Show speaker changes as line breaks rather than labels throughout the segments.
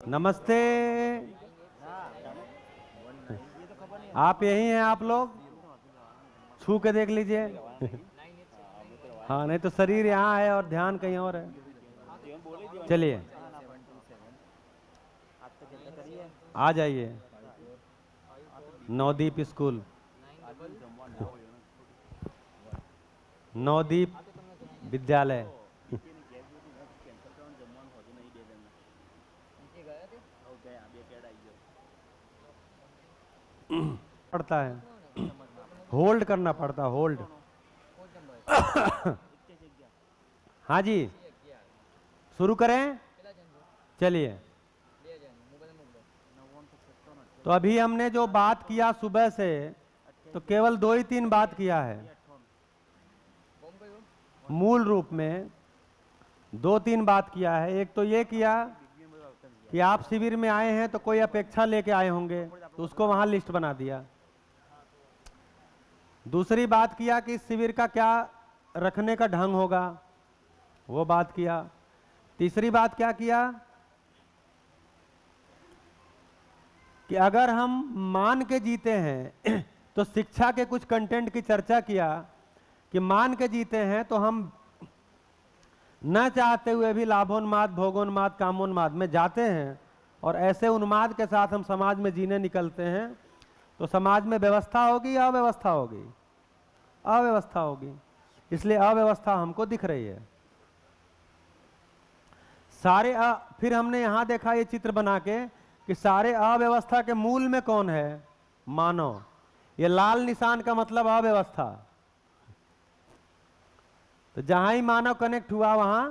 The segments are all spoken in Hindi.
नमस्ते। आप यही हैं आप लोग? छू के देख लीजिए। हाँ, नहीं तो शरीर यहाँ है और ध्यान कहीं और है। चलिए आ जाइए। नवदीप स्कूल, नवदीप विद्यालय पड़ता है, होल्ड करना पड़ता, होल्ड। हाँ जी, शुरू करें। चलिए, तो अभी हमने जो बात किया सुबह से, तो केवल 2 ही 3 बात किया है। मूल रूप में 2-3 बात किया है। एक तो ये किया कि आप शिविर में आए हैं तो कोई अपेक्षा लेके आए होंगे, तो उसको वहां लिस्ट बना दिया। दूसरी बात किया कि शिविर का क्या रखने का ढंग होगा, वो बात किया। तीसरी बात क्या किया कि अगर हम मान के जीते हैं तो शिक्षा के कुछ कंटेंट की चर्चा किया कि मान के जीते हैं तो हम न चाहते हुए भी लाभोन्माद, भोगोन्माद, कामोन्माद में जाते हैं, और ऐसे उन्माद के साथ हम समाज में जीने निकलते हैं, तो समाज में व्यवस्था होगी या अव्यवस्था होगी? अव्यवस्था होगी। इसलिए अव्यवस्था हमको दिख रही है। फिर हमने यहां देखा ये चित्र बना के कि सारे अव्यवस्था के मूल में कौन है? मानव। ये लाल निशान का मतलब अव्यवस्था। तो जहां ही मानव कनेक्ट हुआ वहां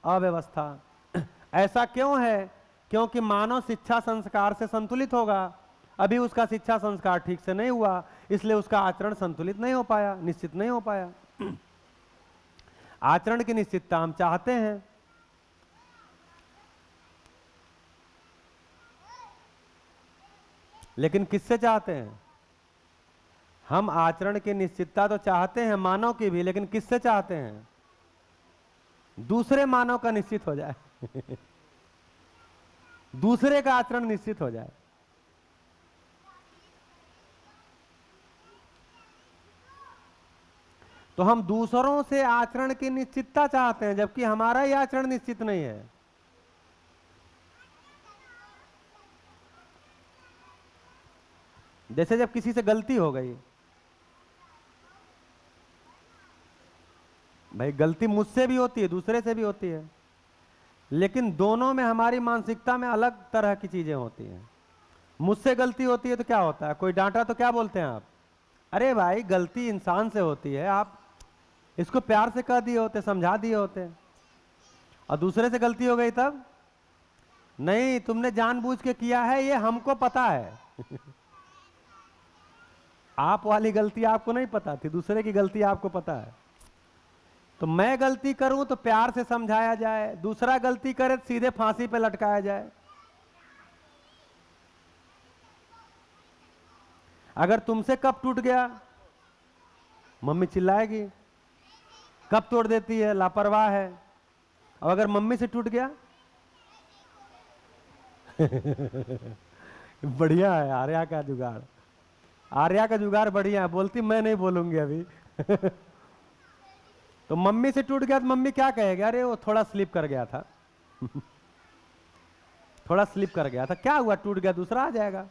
अव्यवस्था। ऐसा क्यों है? क्योंकि मानव शिक्षा संस्कार से संतुलित होगा। अभी उसका शिक्षा संस्कार ठीक से नहीं हुआ, इसलिए उसका आचरण संतुलित नहीं हो पाया, निश्चित नहीं हो पाया। आचरण की निश्चितता हम चाहते हैं, लेकिन किससे चाहते हैं? हम आचरण की निश्चितता तो चाहते हैं, मानव की भी, लेकिन किससे चाहते हैं? दूसरे मानव का निश्चित हो जाए दूसरे का आचरण निश्चित हो जाए। तो हम दूसरों से आचरण की निश्चितता चाहते हैं, जबकि हमारा ही आचरण निश्चित नहीं है। जैसे जब किसी से गलती हो गई, भाई गलती मुझसे भी होती है, दूसरे से भी होती है, लेकिन दोनों में हमारी मानसिकता में अलग तरह की चीजें होती हैं। मुझसे गलती होती है तो क्या होता है? कोई डांटा तो क्या बोलते हैं आप? अरे भाई गलती इंसान से होती है, आप इसको प्यार से कह दिए होते, समझा दिए होते। और दूसरे से गलती हो गई तब, नहीं तुमने जानबूझ के किया है, ये हमको पता है आप वाली गलती आपको नहीं पता थी, दूसरे की गलती आपको पता है। तो मैं गलती करूं तो प्यार से समझाया जाए, दूसरा गलती करे तो सीधे फांसी पे लटकाया जाए। अगर तुमसे कप टूट गया, मम्मी चिल्लाएगी, कप तोड़ देती है, लापरवाह है। और अगर मम्मी से टूट गया बढ़िया है आर्या का जुगाड़, आर्या का जुगाड़ बढ़िया है। बोलती मैं नहीं बोलूंगी अभी तो मम्मी से टूट गया तो मम्मी क्या कहेगी? अरे वो थोड़ा स्लिप कर गया था थोड़ा स्लिप कर गया था, क्या हुआ, टूट गया, दूसरा आ जाएगा।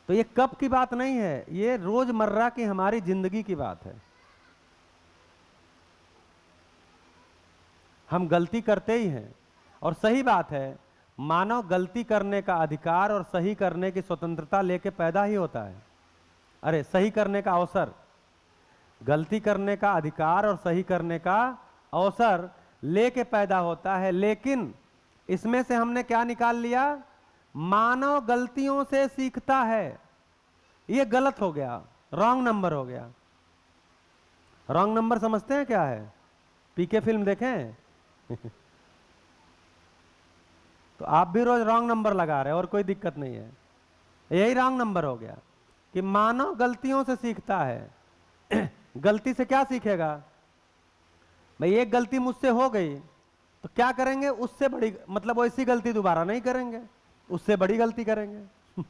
तो ये कप की बात नहीं है, ये रोजमर्रा की हमारी जिंदगी की बात है। हम गलती करते ही हैं, और सही बात है, मानव गलती करने का अधिकार और सही करने की स्वतंत्रता लेके पैदा ही होता है। अरे सही करने का अवसर, गलती करने का अधिकार और सही करने का अवसर लेके पैदा होता है। लेकिन इसमें से हमने क्या निकाल लिया? मानव गलतियों से सीखता है। ये गलत हो गया, रॉन्ग नंबर हो गया। रॉन्ग नंबर समझते हैं क्या है? पीके फिल्म देखें तो आप भी रोज रॉन्ग नंबर लगा रहे हैं और कोई दिक्कत नहीं है। यही रॉन्ग नंबर हो गया कि मानव गलतियों से सीखता है गलती से क्या सीखेगा? भाई एक गलती मुझसे हो गई, तो क्या करेंगे, उससे बड़ी, मतलब वैसी गलती दोबारा नहीं करेंगे, उससे बड़ी गलती करेंगे।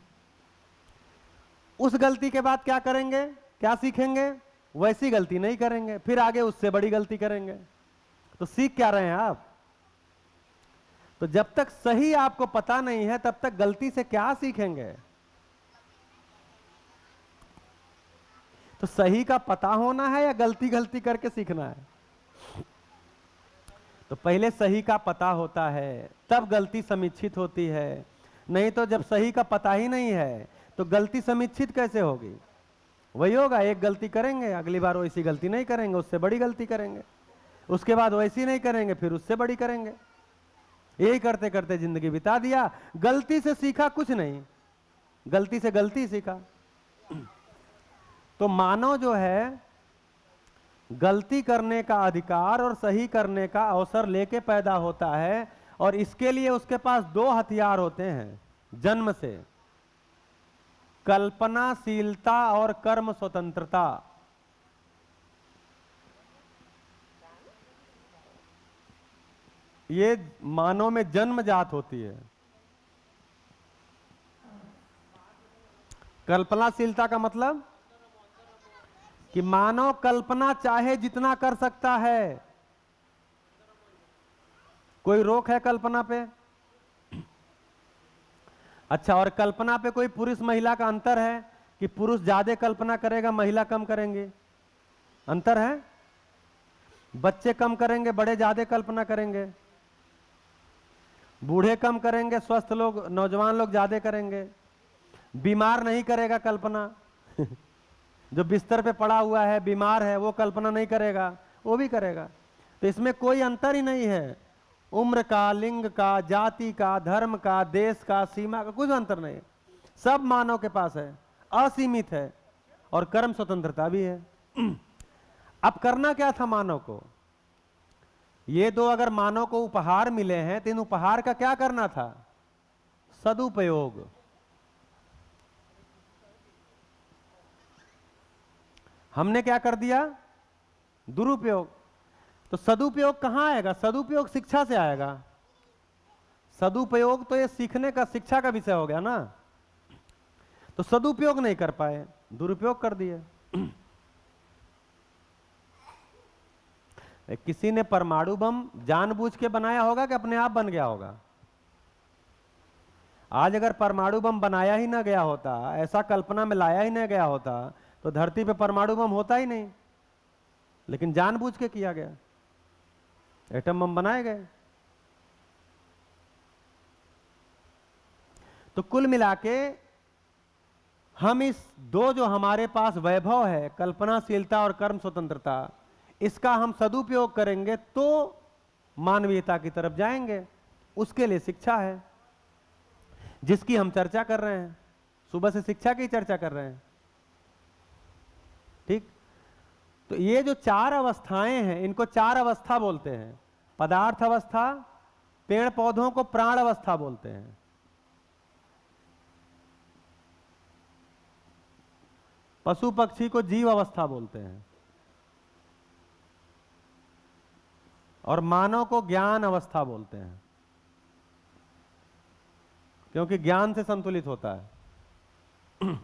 उस गलती के बाद क्या करेंगे, क्या सीखेंगे, वैसी गलती नहीं करेंगे, फिर आगे उससे बड़ी गलती करेंगे। तो सीख क्या रहे हैं आप? तो जब तक सही आपको पता नहीं है तब तक गलती से क्या सीखेंगे? तो सही का पता होना है या गलती गलती करके सीखना है? तो पहले सही का पता होता है तब गलती समीक्षित होती है, नहीं तो जब सही का पता ही नहीं है तो गलती समीक्षित कैसे होगी? वही होगा, एक गलती करेंगे, अगली बार वैसी गलती नहीं करेंगे, उससे बड़ी गलती करेंगे, उसके बाद वैसी नहीं करेंगे, फिर उससे बड़ी करेंगे। यही करते करते जिंदगी बिता दिया, गलती से सीखा कुछ नहीं, गलती से गलती सीखा। तो मानव जो है गलती करने का अधिकार और सही करने का अवसर लेके पैदा होता है, और इसके लिए उसके पास दो हथियार होते हैं जन्म से, कल्पनाशीलता और कर्म स्वतंत्रता। ये मानव में जन्मजात होती है। कल्पनाशीलता का मतलब कि मानव कल्पना चाहे जितना कर सकता है, कोई रोक है कल्पना पे? अच्छा, और कल्पना पे कोई पुरुष महिला का अंतर है कि पुरुष ज्यादा कल्पना करेगा, महिला कम करेंगे? अंतर है? बच्चे कम करेंगे, बड़े ज्यादा कल्पना करेंगे? बूढ़े कम करेंगे, स्वस्थ लोग, नौजवान लोग ज्यादा करेंगे? बीमार नहीं करेगा कल्पना। जो बिस्तर पे पड़ा हुआ है, बीमार है, वो कल्पना नहीं करेगा, वो भी करेगा। तो इसमें कोई अंतर ही नहीं है, उम्र का, लिंग का, जाति का, धर्म का, देश का, सीमा का, कुछ अंतर नहीं है। सब मानव के पास है, असीमित है, और कर्म स्वतंत्रता भी है। अब करना क्या था मानव को? ये दो अगर मानव को उपहार मिले हैं तो इन उपहार का क्या करना था? सदुपयोग। हमने क्या कर दिया? दुरुपयोग। तो सदुपयोग कहां आएगा? सदुपयोग शिक्षा से आएगा। सदुपयोग तो ये सीखने का, शिक्षा का विषय हो गया ना। तो सदुपयोग नहीं कर पाए, दुरुपयोग कर दिए। किसी ने परमाणु बम जानबूझ के बनाया होगा कि अपने आप बन गया होगा? आज अगर परमाणु बम बनाया ही ना गया होता, ऐसा कल्पना में लाया ही नहीं गया होता, तो धरती पे परमाणु बम होता ही नहीं। लेकिन जानबूझ के किया गया, एटम बम बनाए गए। तो कुल मिलाके हम इस दो जो हमारे पास वैभव है, कल्पनाशीलता और कर्म स्वतंत्रता, इसका हम सदुपयोग करेंगे तो मानवीयता की तरफ जाएंगे। उसके लिए शिक्षा है, जिसकी हम चर्चा कर रहे हैं। सुबह से शिक्षा की चर्चा कर रहे हैं, ठीक? तो ये जो चार अवस्थाएं हैं, इनको चार अवस्था बोलते हैं। पदार्थ अवस्था, पेड़ पौधों को प्राण अवस्था बोलते हैं, पशु पक्षी को जीव अवस्था बोलते हैं, और मानव को ज्ञान अवस्था बोलते हैं, क्योंकि ज्ञान से संतुलित होता है।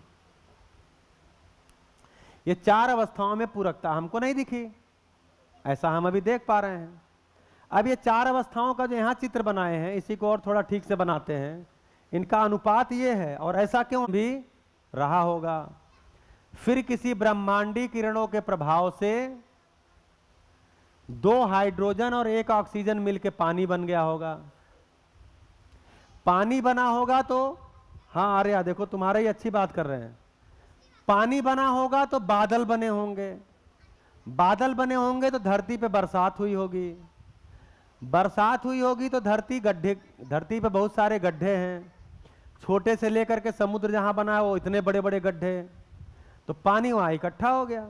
ये चार अवस्थाओं में पूरकता हमको नहीं दिखी, ऐसा हम अभी देख पा रहे हैं। अब ये चार अवस्थाओं का जो यहां चित्र बनाए हैं, इसी को और थोड़ा ठीक से बनाते हैं। इनका अनुपात ये है, और ऐसा क्यों भी रहा होगा? फिर किसी ब्रह्मांडी किरणों के प्रभाव से दो हाइड्रोजन और एक ऑक्सीजन मिलकर पानी बन गया होगा। पानी बना होगा तो, हाँ अरे यार देखो, तुम्हारा ही अच्छी बात कर रहे हैं। पानी बना होगा तो बादल बने होंगे, बादल बने होंगे तो धरती पे बरसात हुई होगी, बरसात हुई होगी तो धरती पे बहुत सारे गड्ढे हैं, छोटे से लेकर के समुद्र जहां बना है वो इतने बड़े बड़े गड्ढे, तो पानी वहां इकट्ठा हो गया।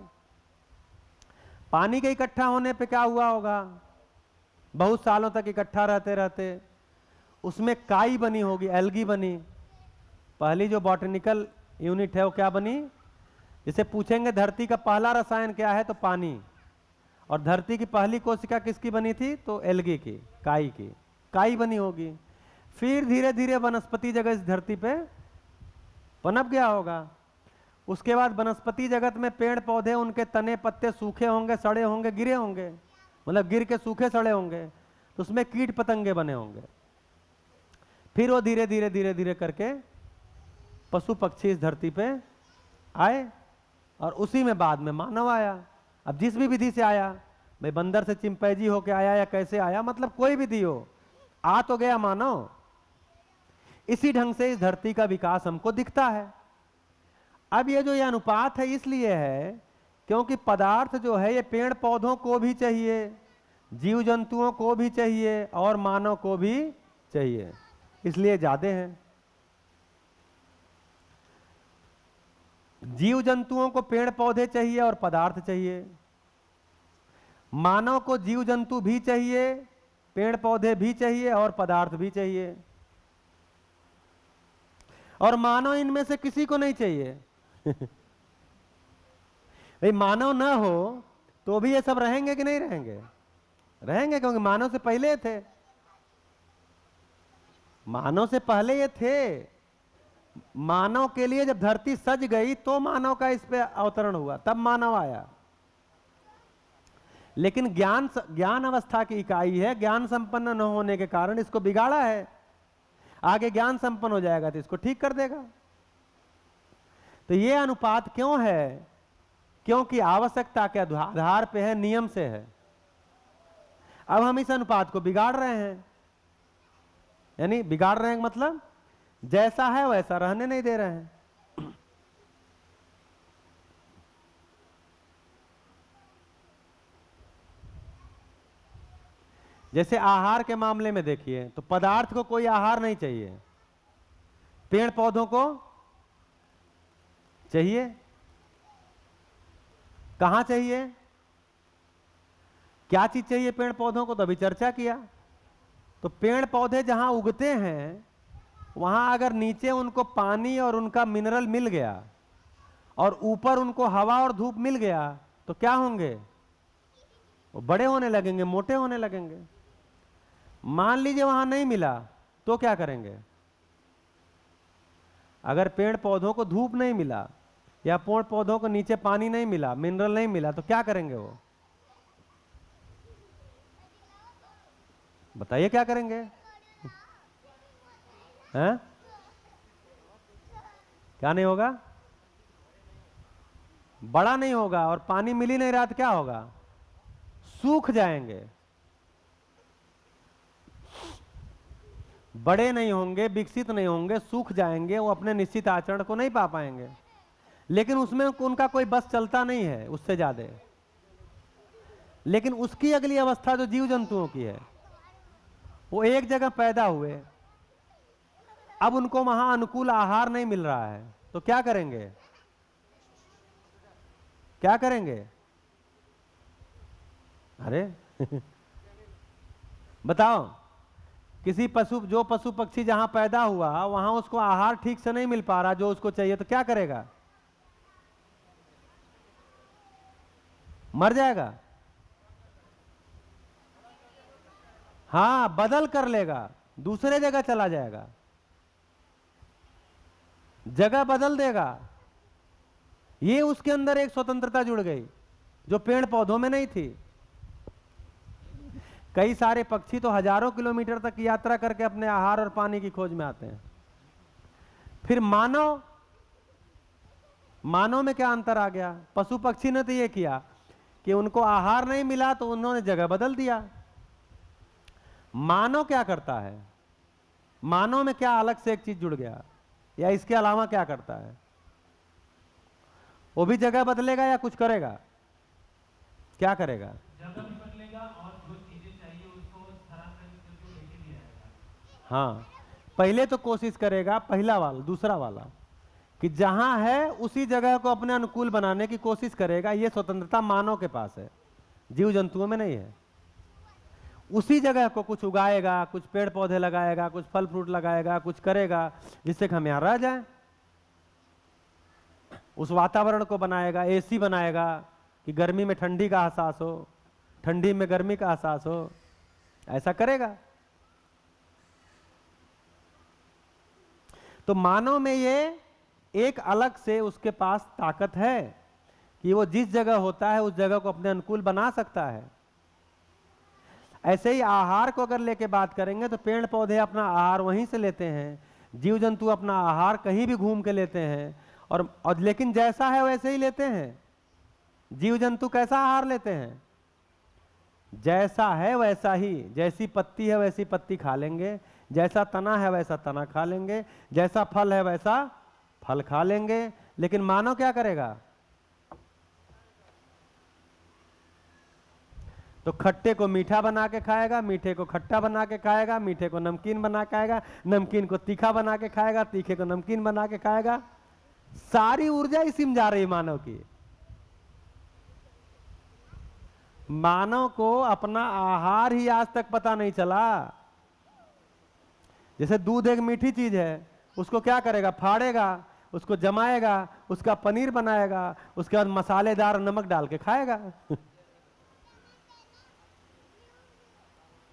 पानी के इकट्ठा होने पे क्या हुआ होगा? बहुत सालों तक इकट्ठा रहते रहते उसमें काई बनी होगी, एल्गी बनी। पहली जो बॉटनिकल यूनिट है वो क्या बनी? जैसे पूछेंगे धरती का पहला रसायन क्या है, तो पानी। और धरती की पहली कोशिका किसकी बनी थी? तो एल्गी की, काई की, काई बनी होगी। फिर धीरे धीरे वनस्पति जगत इस धरती पे पनप गया होगा। उसके बाद वनस्पति जगत में पेड़ पौधे, उनके तने पत्ते सूखे होंगे, सड़े होंगे, गिरे होंगे, मतलब गिर के सूखे सड़े होंगे, तो उसमें कीट पतंगे बने होंगे। फिर वो धीरे धीरे धीरे धीरे करके पशु पक्षी इस धरती पे आए, और उसी में बाद में मानव आया। अब जिस भी विधि से आया, भाई बंदर से चिंपैंजी होके आया या कैसे आया, मतलब कोई विधि हो, आ तो गया मानव। इसी ढंग से इस धरती का विकास हमको दिखता है। अब ये जो ये अनुपात है इसलिए है क्योंकि पदार्थ जो है ये पेड़ पौधों को भी चाहिए, जीव जंतुओं को भी चाहिए और मानव को भी चाहिए, इसलिए ज्यादा हैं। जीव जंतुओं को पेड़ पौधे चाहिए और पदार्थ चाहिए, मानव को जीव जंतु भी चाहिए, पेड़ पौधे भी चाहिए और पदार्थ भी चाहिए, और मानव इनमें से किसी को नहीं चाहिए। भाई मानव ना हो तो भी ये सब रहेंगे कि नहीं रहेंगे? रहेंगे, क्योंकि मानव से पहले थे, मानव से पहले ये थे। मानव के लिए जब धरती सज गई तो मानव का इस पे अवतरण हुआ, तब मानव आया। लेकिन ज्ञान अवस्था की इकाई है, ज्ञान संपन्न न होने के कारण इसको बिगाड़ा है। आगे ज्ञान संपन्न हो जाएगा तो इसको ठीक कर देगा। तो ये अनुपात क्यों है? क्योंकि आवश्यकता के आधार पे है, नियम से है। अब हम इस अनुपात को बिगाड़ रहे हैं, यानी बिगाड़ रहे हैं मतलब जैसा है वैसा रहने नहीं दे रहे हैं। जैसे आहार के मामले में देखिए तो पदार्थ को कोई आहार नहीं चाहिए, पेड़ पौधों को चाहिए। कहां चाहिए? क्या चीज चाहिए पेड़ पौधों को? तो अभी चर्चा किया। तो पेड़ पौधे जहां उगते हैं वहां अगर नीचे उनको पानी और उनका मिनरल मिल गया और ऊपर उनको हवा और धूप मिल गया तो क्या होंगे? वो बड़े होने लगेंगे, मोटे होने लगेंगे। मान लीजिए वहां नहीं मिला तो क्या करेंगे? अगर पेड़ पौधों को धूप नहीं मिला या पेड़ पौधों को नीचे पानी नहीं मिला, मिनरल नहीं मिला, तो क्या करेंगे वो? बताइए क्या करेंगे? हैं? क्या नहीं होगा? बड़ा नहीं होगा, और पानी मिल ही नहीं रहा तो क्या होगा? सूख जाएंगे, बड़े नहीं होंगे, विकसित नहीं होंगे, सूख जाएंगे, वो अपने निश्चित आचरण को नहीं पा पाएंगे। लेकिन उसमें उनका कोई बस चलता नहीं है उससे ज्यादा। लेकिन उसकी अगली अवस्था जो जीव जंतुओं की है, वो एक जगह पैदा हुए, अब उनको वहां अनुकूल आहार नहीं मिल रहा है तो क्या करेंगे? क्या करेंगे? अरे बताओ, किसी जो पशु पक्षी जहां पैदा हुआ वहां उसको आहार ठीक से नहीं मिल पा रहा जो उसको चाहिए, तो क्या करेगा? मर जाएगा। हाँ, बदल कर लेगा, दूसरे जगह चला जाएगा, जगह बदल देगा। ये उसके अंदर एक स्वतंत्रता जुड़ गई जो पेड़ पौधों में नहीं थी। कई सारे पक्षी तो हजारों किलोमीटर तक यात्रा करके अपने आहार और पानी की खोज में आते हैं। फिर मानव में क्या अंतर आ गया? पशु पक्षी ने तो ये किया कि उनको आहार नहीं मिला तो उन्होंने जगह बदल दिया। मानव क्या करता है? मानव में क्या अलग से एक चीज जुड़ गया, या इसके अलावा क्या करता है? वो भी जगह बदलेगा या कुछ करेगा? क्या करेगा?
जगह भी बदलेगा और जो चीजें चाहिए उसको स्थानांतरित करके लेके भी आएगा।
हाँ, पहले तो कोशिश करेगा, पहला वाला, दूसरा वाला, कि जहां है उसी जगह को अपने अनुकूल बनाने की कोशिश करेगा। यह स्वतंत्रता मानव के पास है, जीव जंतुओं में नहीं है। उसी जगह को कुछ उगाएगा, कुछ पेड़ पौधे लगाएगा, कुछ फल फ्रूट लगाएगा, कुछ करेगा जिससे कि हम यहां रह जाएं। उस वातावरण को बनाएगा, एसी बनाएगा कि गर्मी में ठंडी का एहसास हो, ठंडी में गर्मी का एहसास हो, ऐसा करेगा। तो मानव में ये एक अलग से उसके पास ताकत है कि वो जिस जगह होता है उस जगह को अपने अनुकूल बना सकता है। ऐसे ही आहार को अगर लेके बात करेंगे तो पेड़ पौधे अपना आहार वहीं से लेते हैं, जीव जंतु अपना आहार कहीं भी घूम के लेते हैं, और लेकिन जैसा है वैसे ही लेते हैं। जीव जंतु कैसा आहार लेते हैं? जैसा है वैसा ही, जैसी पत्ती है वैसी पत्ती खा लेंगे, जैसा तना है वैसा तना खा लेंगे, जैसा फल है वैसा फल खा लेंगे। लेकिन मानव क्या करेगा? तो खट्टे को मीठा बना के खाएगा, मीठे को खट्टा बना के खाएगा, मीठे को नमकीन बना के खाएगा, नमकीन को तीखा बना के खाएगा, तीखे को नमकीन बना के खाएगा। सारी ऊर्जा इसी में जा रही मानव की। मानव को अपना आहार ही आज तक पता नहीं चला। जैसे दूध एक मीठी चीज है, उसको क्या करेगा? फाड़ेगा, उसको जमाएगा, उसका पनीर बनाएगा, उसके बाद मसालेदार नमक डाल के खाएगा।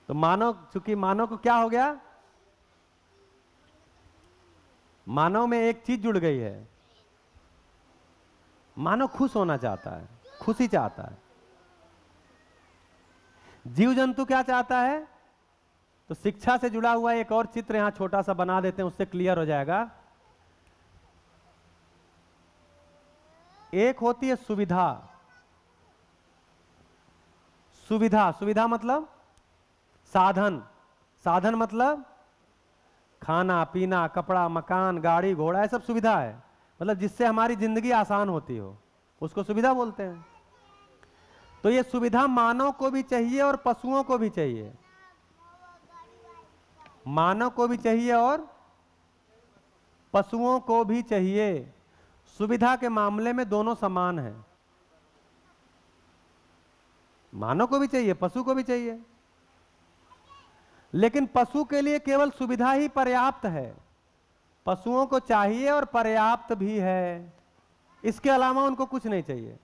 तो मानव, चूंकि मानव को क्या हो गया? मानव में एक चीज जुड़ गई है, मानव खुश होना चाहता है, खुशी चाहता है। जीव जंतु क्या चाहता है? तो शिक्षा से जुड़ा हुआ एक और चित्र यहां छोटा सा बना देते हैं, उससे क्लियर हो जाएगा। एक होती है सुविधा। सुविधा, सुविधा मतलब साधन। साधन मतलब खाना पीना, कपड़ा, मकान, गाड़ी घोड़ा, ये सब सुविधा है। मतलब जिससे हमारी जिंदगी आसान होती हो, उसको सुविधा बोलते हैं। तो ये सुविधा मानव को भी चाहिए और पशुओं को भी चाहिए। मानव को भी चाहिए और पशुओं को भी चाहिए। सुविधा के मामले में दोनों समान हैं। मानव को भी चाहिए, पशु को भी चाहिए। लेकिन पशु के लिए केवल सुविधा ही पर्याप्त है। पशुओं को चाहिए और पर्याप्त भी है, इसके अलावा उनको कुछ नहीं चाहिए।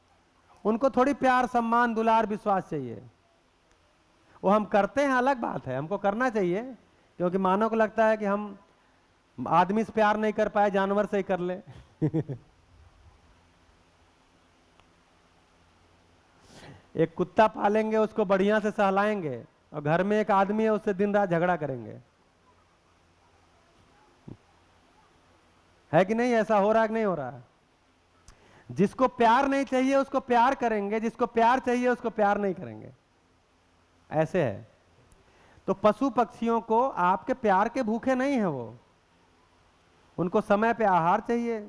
उनको थोड़ी प्यार, सम्मान, दुलार, विश्वास चाहिए। वो हम करते हैं, अलग बात है, हमको करना चाहिए, क्योंकि मानव को लगता है कि हम आदमी से प्यार नहीं कर पाए, जानवर से ही कर ले। एक कुत्ता पालेंगे, उसको बढ़िया से सहलाएंगे, और घर में एक आदमी है, उससे दिन रात झगड़ा करेंगे। है कि नहीं? ऐसा हो रहा है कि नहीं हो रहा है? जिसको प्यार नहीं चाहिए उसको प्यार करेंगे, जिसको प्यार चाहिए उसको प्यार नहीं करेंगे। ऐसे है। तो पशु पक्षियों को आपके प्यार के भूखे नहीं है वो। उनको समय पे आहार चाहिए,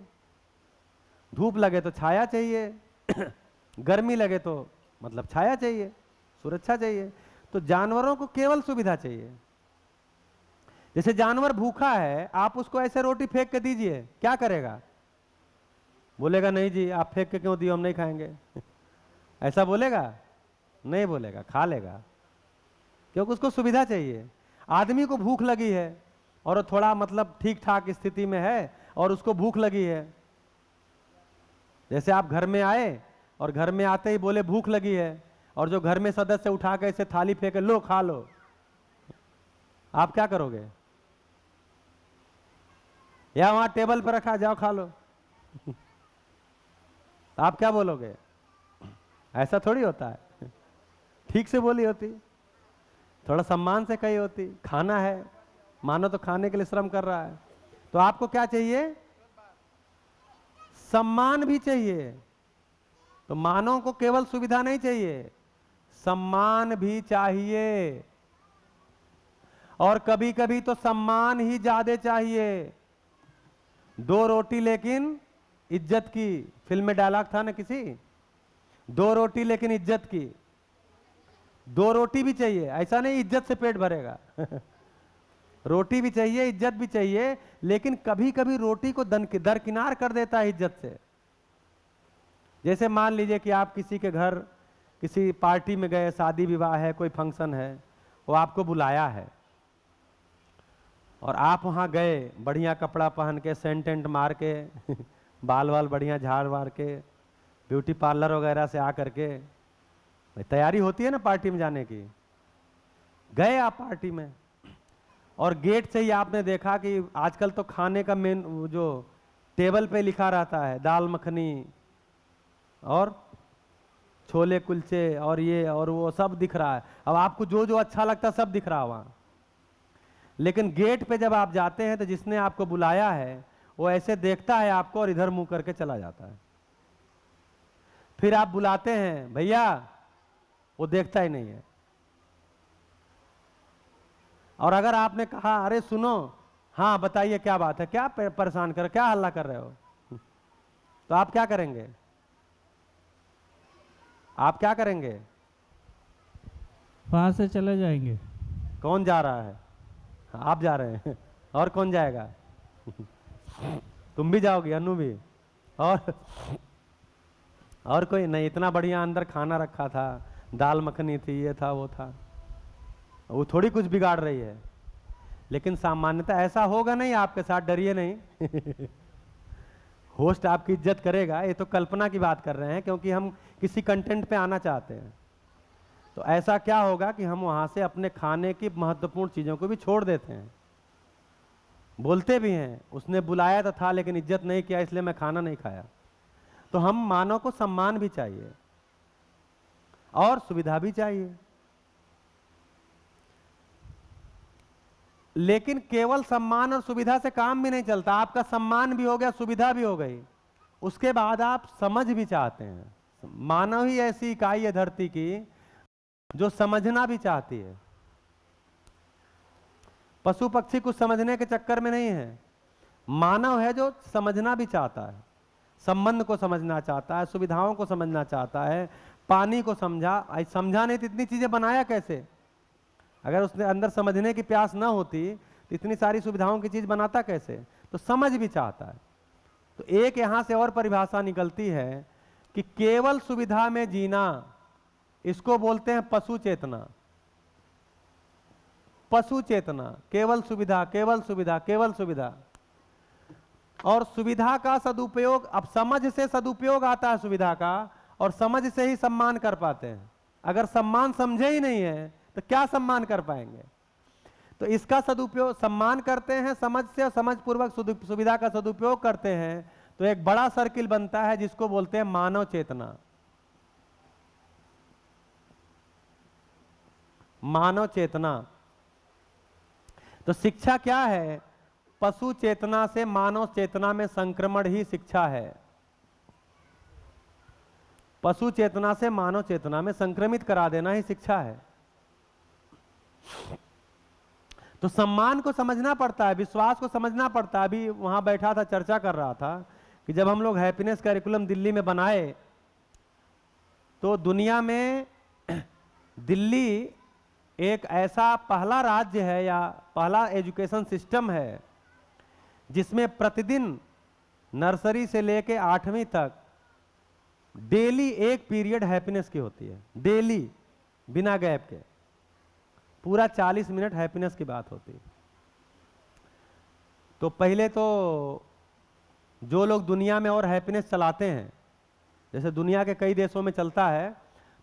धूप लगे तो छाया चाहिए, गर्मी लगे तो मतलब छाया चाहिए, सुरक्षा चाहिए। तो जानवरों को केवल सुविधा चाहिए। जैसे जानवर भूखा है, आप उसको ऐसे रोटी फेंक के दीजिए, क्या करेगा? बोलेगा नहीं जी, आप फेंक के क्यों दियो, हम नहीं खाएंगे। ऐसा बोलेगा? नहीं बोलेगा, खा लेगा, क्योंकि उसको सुविधा चाहिए। आदमी को भूख लगी है और वो थोड़ा मतलब ठीक ठाक स्थिति में है और उसको भूख लगी है। जैसे आप घर में आए और घर में आते ही बोले भूख लगी है, और जो घर में सदस्य उठा के ऐसे थाली फेंके, लो खा लो, आप क्या करोगे? या वहां टेबल पर रखा, जाओ खा लो, तो आप क्या बोलोगे? ऐसा थोड़ी होता है। ठीक से बोली होती, थोड़ा सम्मान से कही होती। खाना है, मानो तो खाने के लिए श्रम कर रहा है। तो आपको क्या चाहिए? सम्मान भी चाहिए। तो मानव को केवल सुविधा नहीं चाहिए, सम्मान भी चाहिए। और कभी कभी तो सम्मान ही ज्यादा चाहिए। दो रोटी लेकिन इज्जत की, फिल्म में डायलॉग था ना किसी, दो रोटी लेकिन इज्जत की। दो रोटी भी चाहिए, ऐसा नहीं इज्जत से पेट भरेगा। रोटी भी चाहिए, इज्जत भी चाहिए, लेकिन कभी कभी रोटी को दरकिनार कर देता है इज्जत से। जैसे मान लीजिए कि आप किसी के घर किसी पार्टी में गए, शादी विवाह है, कोई फंक्शन है, वो आपको बुलाया है और आप वहाँ गए, बढ़िया कपड़ा पहन के, सेंट टेंट मार के, बाल वाल बढ़िया झाड़ वाड़ के, ब्यूटी पार्लर वगैरह से आ करके, भाई तैयारी होती है ना पार्टी में जाने की। गए आप पार्टी में और गेट से ही आपने देखा कि आजकल तो खाने का मेन जो टेबल पे लिखा रहता है दाल मखनी और छोले कुलचे और ये और वो सब दिख रहा है। अब आपको जो जो अच्छा लगता है सब दिख रहा है वहाँ। लेकिन गेट पे जब आप जाते हैं तो जिसने आपको बुलाया है वो ऐसे देखता है आपको और इधर मुंह करके चला जाता है। फिर आप बुलाते हैं भैया, वो देखता ही नहीं है। और अगर आपने कहा अरे सुनो, हाँ बताइए क्या बात है, क्या परेशान कर, क्या हल्ला कर रहे हो, तो आप क्या करेंगे? आप क्या करेंगे?
वहां से चले जाएंगे।
कौन जा रहा है? आप जा रहे हैं और कौन जाएगा? तुम भी जाओगी, अनु भी, और कोई नहीं? इतना बढ़िया अंदर खाना रखा था, दाल मखनी थी, ये था वो था, वो थोड़ी कुछ बिगाड़ रही है। लेकिन सामान्यतः ऐसा होगा नहीं आपके साथ, डरिए नहीं। होस्ट आपकी इज्जत करेगा, ये तो कल्पना की बात कर रहे हैं क्योंकि हम किसी कंटेंट पे आना चाहते हैं। तो ऐसा क्या होगा कि हम वहां से अपने खाने की महत्वपूर्ण चीजों को भी छोड़ देते हैं। बोलते भी हैं उसने बुलाया तो था लेकिन इज्जत नहीं किया इसलिए मैं खाना नहीं खाया। तो हम मानव को सम्मान भी चाहिए और सुविधा भी चाहिए। लेकिन केवल सम्मान और सुविधा से काम भी नहीं चलता। आपका सम्मान भी हो गया, सुविधा भी हो गई, उसके बाद आप समझ भी चाहते हैं। मानव ही ऐसी इकाई है धरती की जो समझना भी चाहती है। पशु पक्षी कुछ समझने के चक्कर में नहीं है, मानव है जो समझना भी चाहता है, संबंध को समझना चाहता है, सुविधाओं को समझना चाहता है। पानी को समझा, समझा नहीं तो इतनी चीजें बनाया कैसे? अगर उसने अंदर समझने की प्यास ना होती तो इतनी सारी सुविधाओं की चीज बनाता कैसे? तो समझ भी चाहता है। तो एक यहां से और परिभाषा निकलती है कि केवल सुविधा में जीना, इसको बोलते हैं पशु चेतना। पशु चेतना, केवल सुविधा, केवल सुविधा, केवल सुविधा। और सुविधा का सदुपयोग, अब समझ से सदुपयोग आता है सुविधा का, और समझ से ही सम्मान कर पाते हैं। अगर सम्मान समझे ही नहीं है तो क्या सम्मान कर पाएंगे? तो इसका सदुपयोग, सम्मान करते हैं समझ से और समझ पूर्वक सुविधा का सदुपयोग करते हैं, तो एक बड़ा सर्किल बनता है जिसको बोलते हैं मानव चेतना। मानव चेतना। तो शिक्षा क्या है? पशु चेतना से मानव चेतना में संक्रमण ही शिक्षा है। पशु चेतना से मानव चेतना में संक्रमित करा देना ही शिक्षा है। तो सम्मान को समझना पड़ता है, विश्वास को समझना पड़ता है। अभी वहां बैठा था, चर्चा कर रहा था कि जब हम लोग हैप्पीनेस करिकुलम दिल्ली में बनाए तो दुनिया में दिल्ली एक ऐसा पहला राज्य है या पहला एजुकेशन सिस्टम है जिसमें प्रतिदिन नर्सरी से लेके 8वीं तक डेली एक पीरियड हैप्पीनेस की होती है। डेली, बिना गैप के, पूरा 40 मिनट हैप्पीनेस की बात होती है। तो पहले तो जो लोग दुनिया में और हैप्पीनेस चलाते हैं, जैसे दुनिया के कई देशों में चलता है,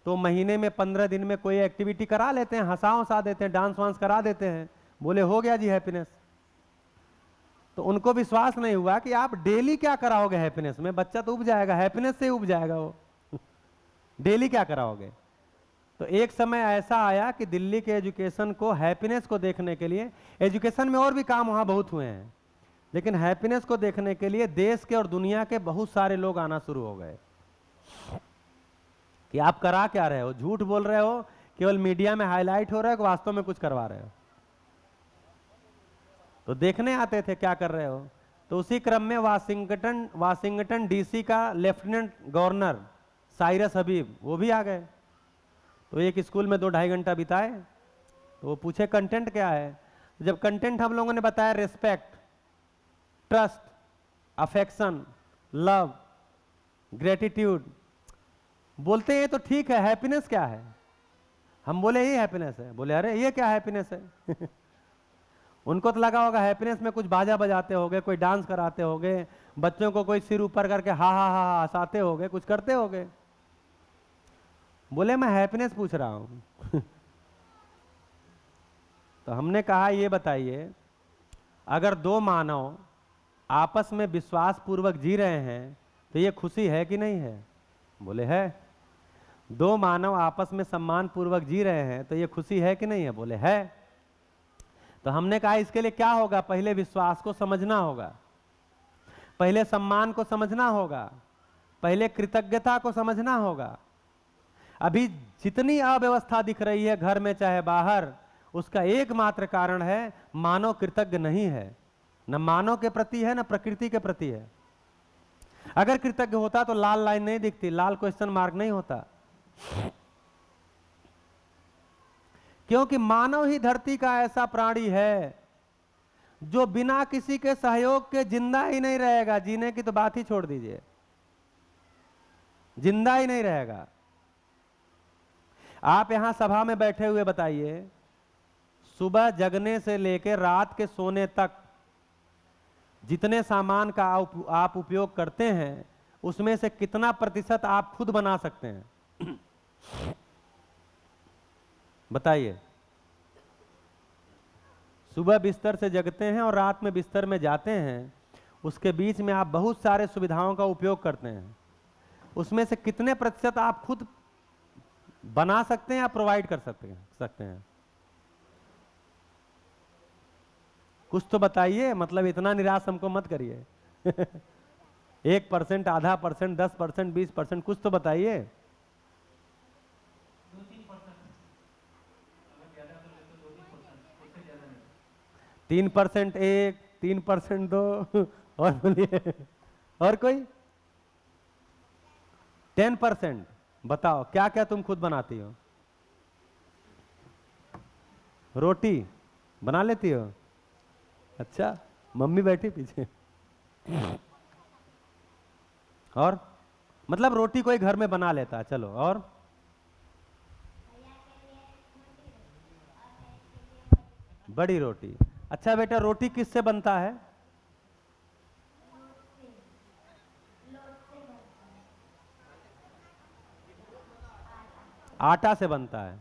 तो महीने में 15 दिन में कोई एक्टिविटी करा लेते हैं, हंसा देते हैं, डांस वांस करा देते हैं, बोले हो गया जी हैप्पीनेस। तो उनको विश्वास नहीं हुआ कि आप डेली क्या कराओगे हैप्पीनेस में, बच्चा तो उब जाएगा, हैप्पीनेस से ही उब जाएगा वो। डेली क्या कराओगे? तो एक समय ऐसा आया कि दिल्ली के एजुकेशन को, हैप्पीनेस को देखने के लिए, एजुकेशन में और भी काम वहां बहुत हुए हैं, लेकिन हैप्पीनेस को देखने के लिए देश के और दुनिया के बहुत सारे लोग आना शुरू हो गए कि आप करा क्या रहे हो, झूठ बोल रहे हो, केवल मीडिया में हाईलाइट हो रहा है कि वास्तव में कुछ करवा रहे हो। तो देखने आते थे क्या कर रहे हो। तो उसी क्रम में वाशिंगटन डीसी का लेफ्टिनेंट गवर्नर साइरस हबीब, वो भी आ गए। तो एक स्कूल में 2-2.5 घंटा बिताए। तो वो पूछे कंटेंट क्या है। जब कंटेंट हम लोगों ने बताया respect, trust, affection, love, gratitude, बोलते हैं तो ठीक है, हैप्पीनेस क्या है? हम बोले ये हैप्पीनेस है। बोले अरे ये क्या हैप्पीनेस है? उनको तो लगा होगा हैप्पीनेस में कुछ बाजा बजाते होगे, कोई डांस कराते होगे, बच्चों को कोई सिर ऊपर करके हा हा हा हंसाते होगे, कुछ करते होगे। बोले मैं हैप्पीनेस पूछ रहा हूं। तो हमने कहा ये बताइए, अगर दो मानव आपस में विश्वास पूर्वक जी रहे हैं तो ये खुशी है कि नहीं है? बोले है। दो मानव आपस में सम्मान पूर्वक जी रहे हैं तो ये खुशी है कि नहीं है? बोले है। तो हमने कहा इसके लिए क्या होगा? पहले विश्वास को समझना होगा, पहले सम्मान को समझना होगा, पहले कृतज्ञता को समझना होगा। अभी जितनी अव्यवस्था दिख रही है घर में चाहे बाहर, उसका एकमात्र कारण है मानव कृतज्ञ नहीं है, न मानव के प्रति है न प्रकृति के प्रति है। अगर कृतज्ञ होता तो लाल लाइन नहीं दिखती, लाल क्वेश्चन मार्क नहीं होता। क्योंकि मानव ही धरती का ऐसा प्राणी है जो बिना किसी के सहयोग के जिंदा ही नहीं रहेगा। जीने की तो बात ही छोड़ दीजिए, जिंदा ही नहीं रहेगा। आप यहां सभा में बैठे हुए बताइए, सुबह जगने से लेकर रात के सोने तक जितने सामान का आप उपयोग करते हैं उसमें से कितना प्रतिशत आप खुद बना सकते हैं? बताइए। सुबह बिस्तर से जगते हैं और रात में बिस्तर में जाते हैं, उसके बीच में आप बहुत सारे सुविधाओं का उपयोग करते हैं, उसमें से कितने प्रतिशत आप खुद बना सकते हैं या प्रोवाइड कर सकते हैं? कुछ तो बताइए, मतलब इतना निराश हमको मत करिए। 1%, आधा %, 10%, 20%, कुछ तो बताइए। 3% एक, 3% दो, और बोलिए और कोई? 10%। बताओ क्या क्या तुम खुद बनाती हो? रोटी बना लेती हो? अच्छा, मम्मी बैठी पीछे। और मतलब रोटी कोई घर में बना लेता है, चलो। और बड़ी रोटी। अच्छा बेटा, रोटी किससे बनता है? आटा से बनता है।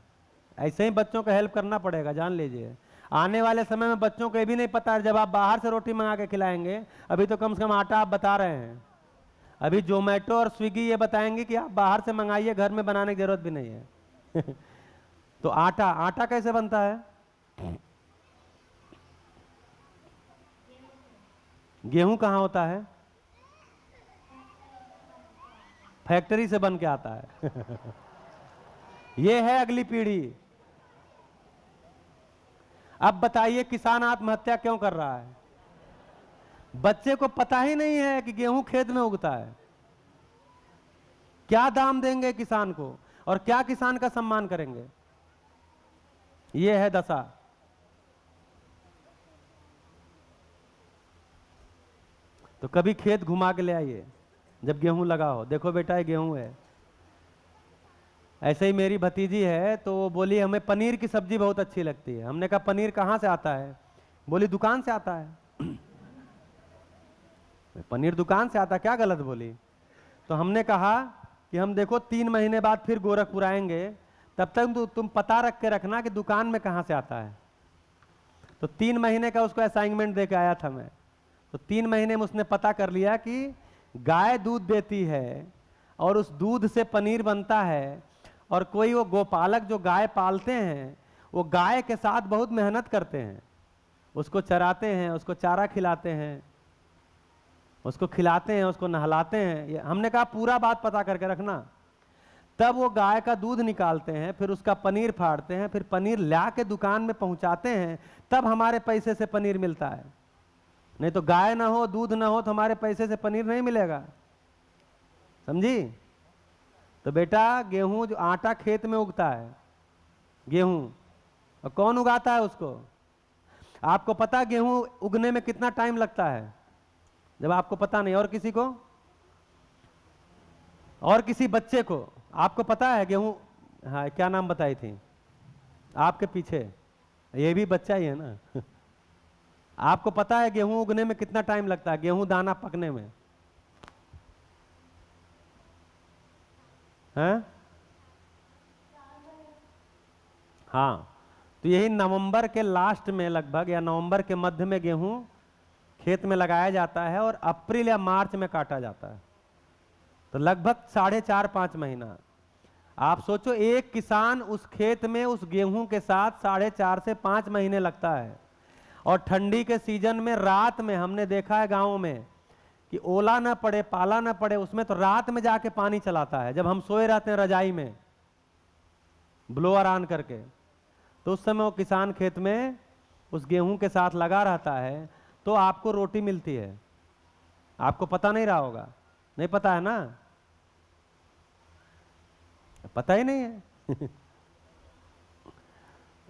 ऐसे ही बच्चों को हेल्प करना पड़ेगा, जान लीजिए। आने वाले समय में बच्चों को ये भी नहीं पता है, जब आप बाहर से रोटी मंगा के खिलाएंगे, अभी तो कम से कम आटा आप बता रहे हैं, अभी जोमेटो और स्विगी ये बताएंगे कि आप बाहर से मंगाइए, घर में बनाने की जरूरत भी नहीं है। तो आटा, आटा कैसे बनता है? गेहूं कहाँ होता है? फैक्ट्री से बन के आता है। ये है अगली पीढ़ी। अब बताइए किसान आत्महत्या क्यों कर रहा है? बच्चे को पता ही नहीं है कि गेहूं खेत में उगता है। क्या दाम देंगे किसान को और क्या किसान का सम्मान करेंगे? ये है दशा। तो कभी खेत घुमा के ले आइए जब गेहूं लगा हो, देखो बेटा ये गेहूं है। ऐसे ही मेरी भतीजी है, तो वो बोली हमें पनीर की सब्जी बहुत अच्छी लगती है। हमने कहा पनीर कहाँ से आता है? बोली दुकान से आता है। पनीर दुकान से आता, क्या गलत बोली? तो हमने कहा कि हम देखो 3 महीने बाद फिर गोरखपुर आएंगे, तब तक तुम पता रख के रखना कि दुकान में कहाँ से आता है। तो 3 महीने का उसको असाइनमेंट दे के आया था मैं। तो 3 महीने में उसने पता कर लिया कि गाय दूध देती है और उस दूध से पनीर बनता है, और कोई वो गोपालक जो गाय पालते हैं वो गाय के साथ बहुत मेहनत करते हैं, उसको चराते हैं, उसको चारा खिलाते हैं, उसको खिलाते हैं, उसको नहलाते हैं। हमने कहा पूरा बात पता करके रखना। तब वो गाय का दूध निकालते हैं, फिर उसका पनीर फाड़ते हैं, फिर पनीर ला के दुकान में पहुंचाते हैं, तब हमारे पैसे से पनीर मिलता है। नहीं तो गाय ना हो, दूध ना हो, तो हमारे पैसे से पनीर नहीं मिलेगा। समझी? तो बेटा गेहूं, जो आटा खेत में उगता है गेहूं, और कौन उगाता है उसको? आपको पता है गेहूं उगने में कितना टाइम लगता है? जब आपको पता नहीं, और किसी को, और किसी बच्चे को आपको पता है गेहूं? हाँ, क्या नाम बताई थी आपके पीछे? ये भी बच्चा ही है ना। आपको पता है गेहूं उगने में कितना टाइम लगता है, गेहूं दाना पकने में? हैं? हाँ, तो यही नवंबर के लास्ट में लगभग या नवंबर के मध्य में गेहूं खेत में लगाया जाता है और अप्रैल या मार्च में काटा जाता है। तो लगभग 4.5-5 महीना। आप सोचो, एक किसान उस खेत में उस गेहूं के साथ 4.5 से 5 महीने लगता है। और ठंडी के सीजन में रात में हमने देखा है गाँव में कि ओला ना पड़े, पाला ना पड़े, उसमें तो रात में जाके पानी चलाता है। जब हम सोए रहते हैं रजाई में ब्लोअर ऑन करके, तो उस समय वो किसान खेत में उस गेहूं के साथ लगा रहता है, तो आपको रोटी मिलती है। आपको पता नहीं रहा होगा, नहीं पता है ना, पता ही नहीं है।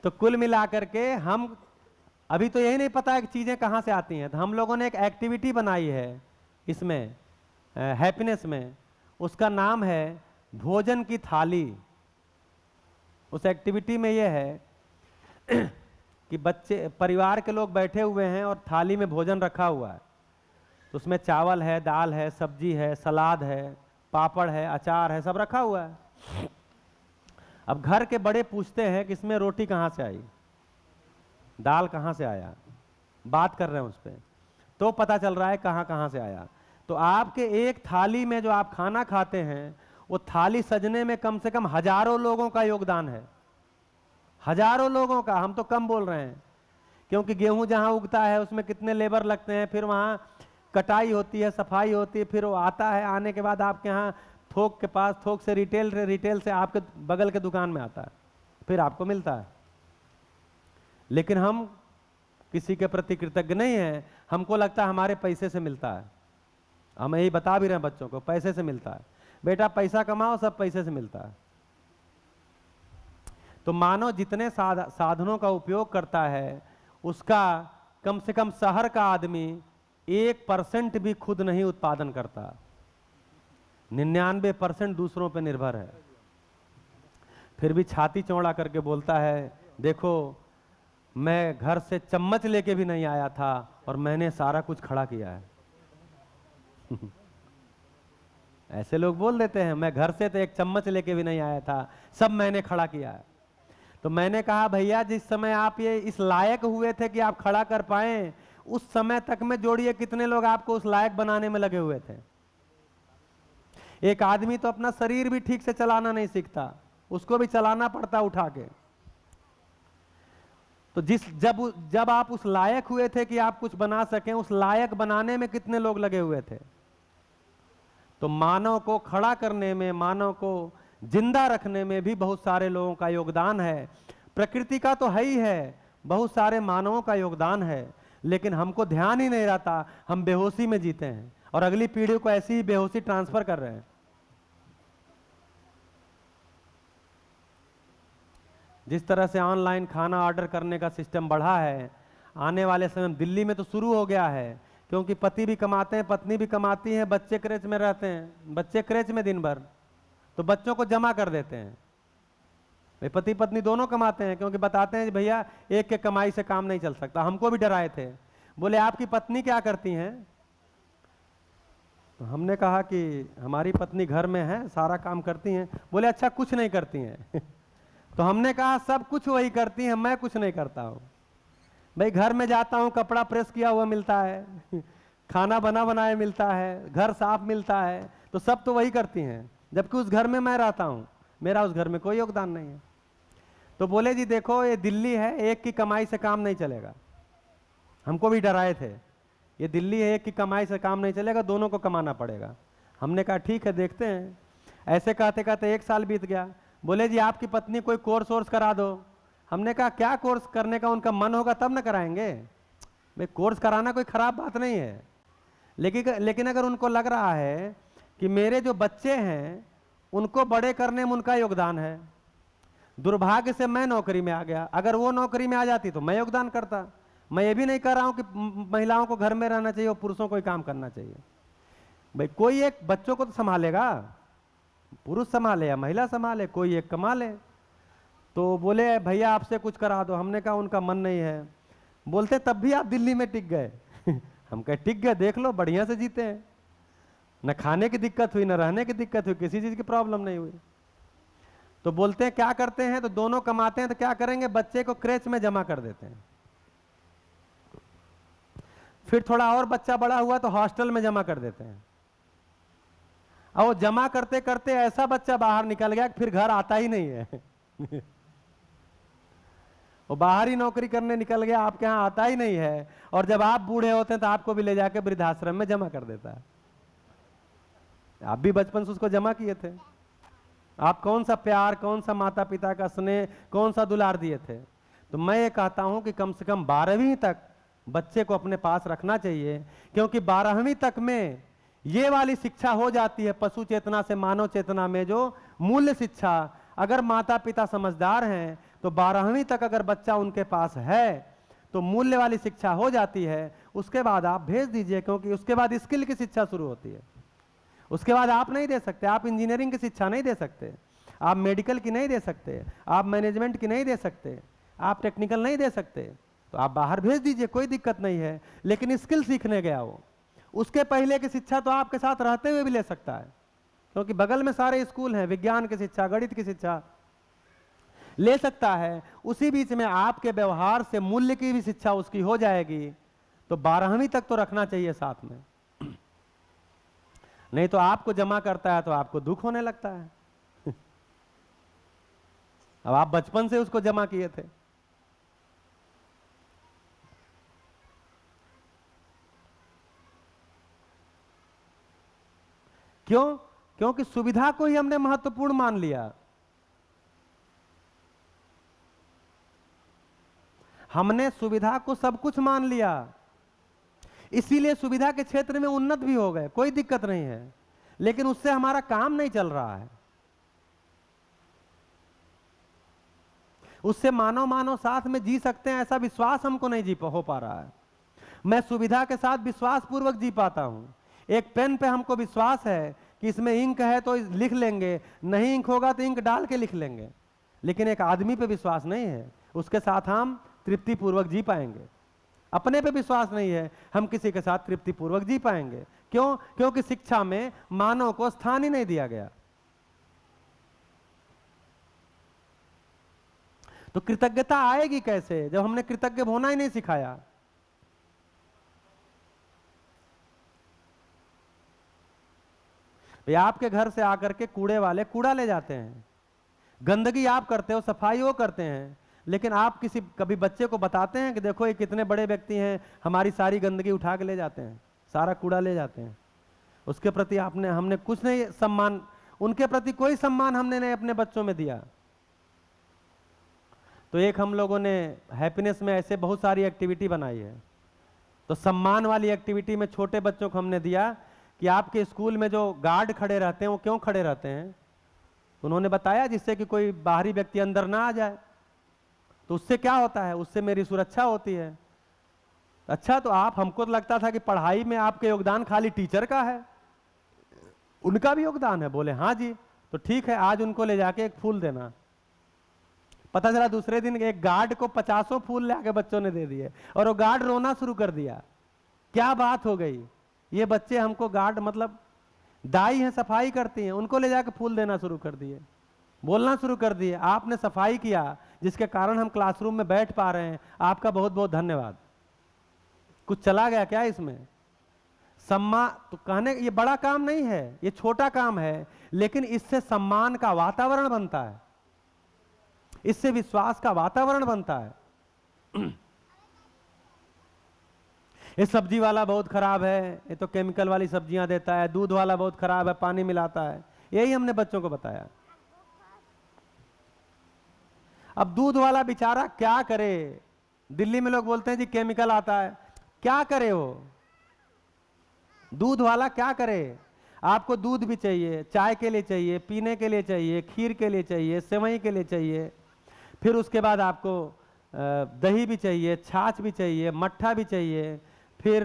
तो कुल मिलाकर के हम अभी तो यही नहीं पता है कि चीजें कहां से आती हैं। तो हम लोगों ने एक एक्टिविटी बनाई है इसमें, हैप्पीनेस में, उसका नाम है भोजन की थाली। उस एक्टिविटी में यह है कि बच्चे, परिवार के लोग बैठे हुए हैं और थाली में भोजन रखा हुआ है। तो उसमें चावल है, दाल है, सब्जी है, सलाद है, पापड़ है, अचार है, सब रखा हुआ है। अब घर के बड़े पूछते हैं कि इसमें रोटी कहाँ से आई, दाल कहाँ से आया, बात कर रहे हैं उस पर, तो पता चल रहा है कहाँ कहाँ से आया। तो आपके एक थाली में जो आप खाना खाते हैं, वो थाली सजने में कम से कम हजारों लोगों का योगदान है। हजारों लोगों का, हम तो कम बोल रहे हैं, क्योंकि गेहूं जहां उगता है उसमें कितने लेबर लगते हैं, फिर वहां कटाई होती है, सफाई होती है, फिर वो आता है, आने के बाद आपके यहाँ थोक के पास, थोक से रिटेल, रिटेल से आपके बगल के दुकान में आता है, फिर आपको मिलता है। लेकिन हम किसी के प्रति कृतज्ञ नहीं है। हमको लगता है हमारे पैसे से मिलता है। हम यही बता भी रहे हैं बच्चों को, पैसे से मिलता है। बेटा पैसा कमाओ, सब पैसे से मिलता है। तो मानव जितने साधनों का उपयोग करता है, उसका कम से कम शहर का आदमी 1% भी खुद नहीं उत्पादन करता, 99% दूसरों पर निर्भर है। फिर भी छाती चौड़ा करके बोलता है, देखो मैं घर से चम्मच लेके भी नहीं आया था और मैंने सारा कुछ खड़ा किया है। ऐसे लोग बोल देते हैं, मैं घर से तो एक चम्मच लेके भी नहीं आया था, सब मैंने खड़ा किया है। तो मैंने कहा, भैया जिस समय आप ये इस लायक हुए थे कि आप खड़ा कर पाए, उस समय तक में जोड़िए कितने लोग आपको उस लायक बनाने में लगे हुए थे। एक आदमी तो अपना शरीर भी ठीक से चलाना नहीं सीखता, उसको भी चलाना पड़ता उठा के। तो जब आप उस लायक हुए थे कि आप कुछ बना सकें, उस लायक बनाने में कितने लोग लगे हुए थे। तो मानव को खड़ा करने में, मानव को जिंदा रखने में भी बहुत सारे लोगों का योगदान है। प्रकृति का तो है ही है, बहुत सारे मानवों का योगदान है, लेकिन हमको ध्यान ही नहीं रहता। हम बेहोशी में जीते हैं और अगली पीढ़ी को ऐसी ही बेहोशी ट्रांसफर कर रहे हैं। जिस तरह से ऑनलाइन खाना ऑर्डर करने का सिस्टम बढ़ा है, आने वाले समय में दिल्ली में तो शुरू हो गया है, क्योंकि पति भी कमाते हैं, पत्नी भी कमाती है, बच्चे क्रेच में रहते हैं, बच्चे क्रेच में दिन भर, तो बच्चों को जमा कर देते हैं। भाई पति पत्नी दोनों कमाते हैं, क्योंकि बताते हैं भैया एक के कमाई से काम नहीं चल सकता। हमको भी डराए थे, बोले आपकी पत्नी क्या करती हैं? तो हमने कहा कि हमारी पत्नी घर में है, सारा काम करती हैं। बोले अच्छा कुछ नहीं करती हैं। तो हमने कहा सब कुछ वही करती हैं, मैं कुछ नहीं करता हूँ। भाई घर में जाता हूँ, कपड़ा प्रेस किया हुआ मिलता है, खाना बना बनाया मिलता है, घर साफ मिलता है, तो सब तो वही करती हैं, जबकि उस घर में मैं रहता हूँ, मेरा उस घर में कोई योगदान नहीं है। तो बोले जी देखो ये दिल्ली है, एक की कमाई से काम नहीं चलेगा। हमको भी डराए थे, ये दिल्ली है, एक की कमाई से काम नहीं चलेगा, दोनों को कमाना पड़ेगा। हमने कहा ठीक है देखते हैं। ऐसे कहते कहते 1 साल बीत गया। बोले जी आपकी पत्नी कोई कोर्स वोर्स करा दो। हमने कहा क्या कोर्स करने का उनका मन होगा तब ना कराएंगे। भाई कोर्स कराना कोई खराब बात नहीं है, लेकिन अगर उनको लग रहा है कि मेरे जो बच्चे हैं उनको बड़े करने में उनका योगदान है, दुर्भाग्य से मैं नौकरी में आ गया, अगर वो नौकरी में आ जाती तो मैं योगदान करता। मैं ये भी नहीं कह रहा हूं कि महिलाओं को घर में रहना चाहिए और पुरुषों को ही काम करना चाहिए। भाई कोई एक बच्चों को तो संभालेगा, पुरुष संभाले या महिला संभाले, कोई एक कमा ले। तो बोले भैया आपसे कुछ करा दो। हमने कहा उनका मन नहीं है। बोलते तब भी आप दिल्ली में टिक गए। हम कहे टिक गए, देख लो बढ़िया से जीते हैं, न खाने की दिक्कत हुई, न रहने की दिक्कत हुई, किसी चीज की प्रॉब्लम नहीं हुई। तो बोलते हैं क्या करते हैं, तो दोनों कमाते हैं तो क्या करेंगे, बच्चे को क्रेच में जमा कर देते हैं। फिर थोड़ा और बच्चा बड़ा हुआ तो हॉस्टल में जमा कर देते हैं। और वो जमा करते करते ऐसा बच्चा बाहर निकल गया कि फिर घर आता ही नहीं है। वो बाहर ही नौकरी करने निकल गया, आपके यहाँ आता ही नहीं है, और जब आप बूढ़े होते हैं तो आपको भी ले जाके वृद्धाश्रम में जमा कर देता है। आप भी बचपन से उसको जमा किए थे। आप कौन सा प्यार, कौन सा माता पिता का स्नेह, कौन सा दुलार दिए थे। तो मैं ये कहता हूं कि कम से कम 12वीं तक बच्चे को अपने पास रखना चाहिए, क्योंकि 12वीं तक में ये वाली शिक्षा हो जाती है, पशु चेतना से मानव चेतना में जो मूल्य शिक्षा। अगर माता पिता समझदार हैं तो 12वीं तक अगर बच्चा उनके पास है तो मूल्य वाली शिक्षा हो जाती है। उसके बाद आप भेज दीजिए, क्योंकि उसके बाद स्किल की शिक्षा शुरू होती है। उसके बाद आप नहीं दे सकते, आप इंजीनियरिंग की शिक्षा नहीं दे सकते, आप मेडिकल की नहीं दे सकते, आप मैनेजमेंट की नहीं दे सकते, आप टेक्निकल नहीं दे सकते, तो आप बाहर भेज दीजिए, कोई दिक्कत नहीं है। लेकिन स्किल सीखने गया वो, उसके पहले की शिक्षा तो आपके साथ रहते हुए भी ले सकता है, क्योंकि बगल में सारे स्कूल हैं, विज्ञान की शिक्षा, गणित की शिक्षा ले सकता है। उसी बीच में आपके व्यवहार से मूल्य की भी शिक्षा उसकी हो जाएगी। तो 12वीं तक तो रखना चाहिए साथ में, नहीं तो आपको जमा करता है तो आपको दुख होने लगता है। अब आप बचपन से उसको जमा किए थे। क्यों? क्योंकि सुविधा को ही हमने महत्वपूर्ण मान लिया। हमने सुविधा को सब कुछ मान लिया, इसीलिए सुविधा के क्षेत्र में उन्नत भी हो गए, कोई दिक्कत नहीं है, लेकिन उससे हमारा काम नहीं चल रहा है। उससे मानव मानव साथ में जी सकते हैं, ऐसा विश्वास हमको नहीं जी हो पा रहा है। मैं सुविधा के साथ विश्वास पूर्वक जी पाता हूं। एक पेन पे हमको विश्वास है कि इसमें इंक है तो लिख लेंगे, नहीं इंक होगा तो इंक डाल के लिख लेंगे, लेकिन एक आदमी पे विश्वास नहीं है, उसके साथ हम तृप्ति पूर्वक जी पाएंगे। अपने पे विश्वास नहीं है, हम किसी के साथ तृप्ति पूर्वक जी पाएंगे। क्यों? क्योंकि शिक्षा में मानव को स्थान ही नहीं दिया गया। तो कृतज्ञता आएगी कैसे जब हमने कृतज्ञ होना ही नहीं सिखाया। ये आपके घर से आकर के कूड़े वाले कूड़ा ले जाते हैं, गंदगी आप करते हो, सफाई वो करते हैं, लेकिन आप कभी बच्चे को बताते हैं कि देखो ये कितने बड़े व्यक्ति हैं, हमारी सारी गंदगी उठा के ले जाते हैं, सारा कूड़ा ले जाते हैं। उसके प्रति हमने कुछ नहीं सम्मान, उनके प्रति कोई सम्मान हमने नहीं अपने बच्चों में दिया। तो एक हम लोगों ने हैप्पीनेस में ऐसे बहुत सारी एक्टिविटी बनाई है। तो सम्मान वाली एक्टिविटी में छोटे बच्चों को हमने दिया कि आपके स्कूल में जो गार्ड खड़े रहते हैं वो क्यों खड़े रहते हैं। उन्होंने बताया जिससे कि कोई बाहरी व्यक्ति अंदर ना आ जाए। तो उससे क्या होता है, उससे मेरी सुरक्षा होती है। अच्छा, तो आप, हमको तो लगता था कि पढ़ाई में आपके योगदान खाली टीचर का है, उनका भी योगदान है। बोले हाँ जी, तो ठीक है, आज उनको ले जाके एक फूल देना। पता चला दूसरे दिन एक गार्ड को 50 फूल ले आके बच्चों ने दे दिए, और वो गार्ड रोना शुरू कर दिया। क्या बात हो गई, ये बच्चे हमको गार्ड मतलब दाई हैं, सफाई करती हैं, उनको ले जाके फूल देना शुरू कर दिए, बोलना शुरू कर दिए। आपने सफाई किया जिसके कारण हम क्लासरूम में बैठ पा रहे हैं, आपका बहुत बहुत धन्यवाद। कुछ चला गया क्या इसमें? सम्मान तो कहने, ये बड़ा काम नहीं है, ये छोटा काम है, लेकिन इससे सम्मान का वातावरण बनता है, इससे विश्वास का वातावरण बनता है। ये सब्जी वाला बहुत खराब है, ये तो केमिकल वाली सब्जियां देता है, दूध वाला बहुत खराब है, पानी मिलाता है, यही हमने बच्चों को बताया। अब दूध वाला बेचारा क्या करे, दिल्ली में लोग बोलते हैं जी केमिकल आता है, क्या करे वो दूध वाला, क्या करे। आपको दूध भी चाहिए, चाय के लिए चाहिए, पीने के लिए चाहिए, खीर के लिए चाहिए, सेवई के लिए चाहिए, फिर उसके बाद आपको दही भी चाहिए, छाछ भी चाहिए, मट्ठा भी चाहिए, फिर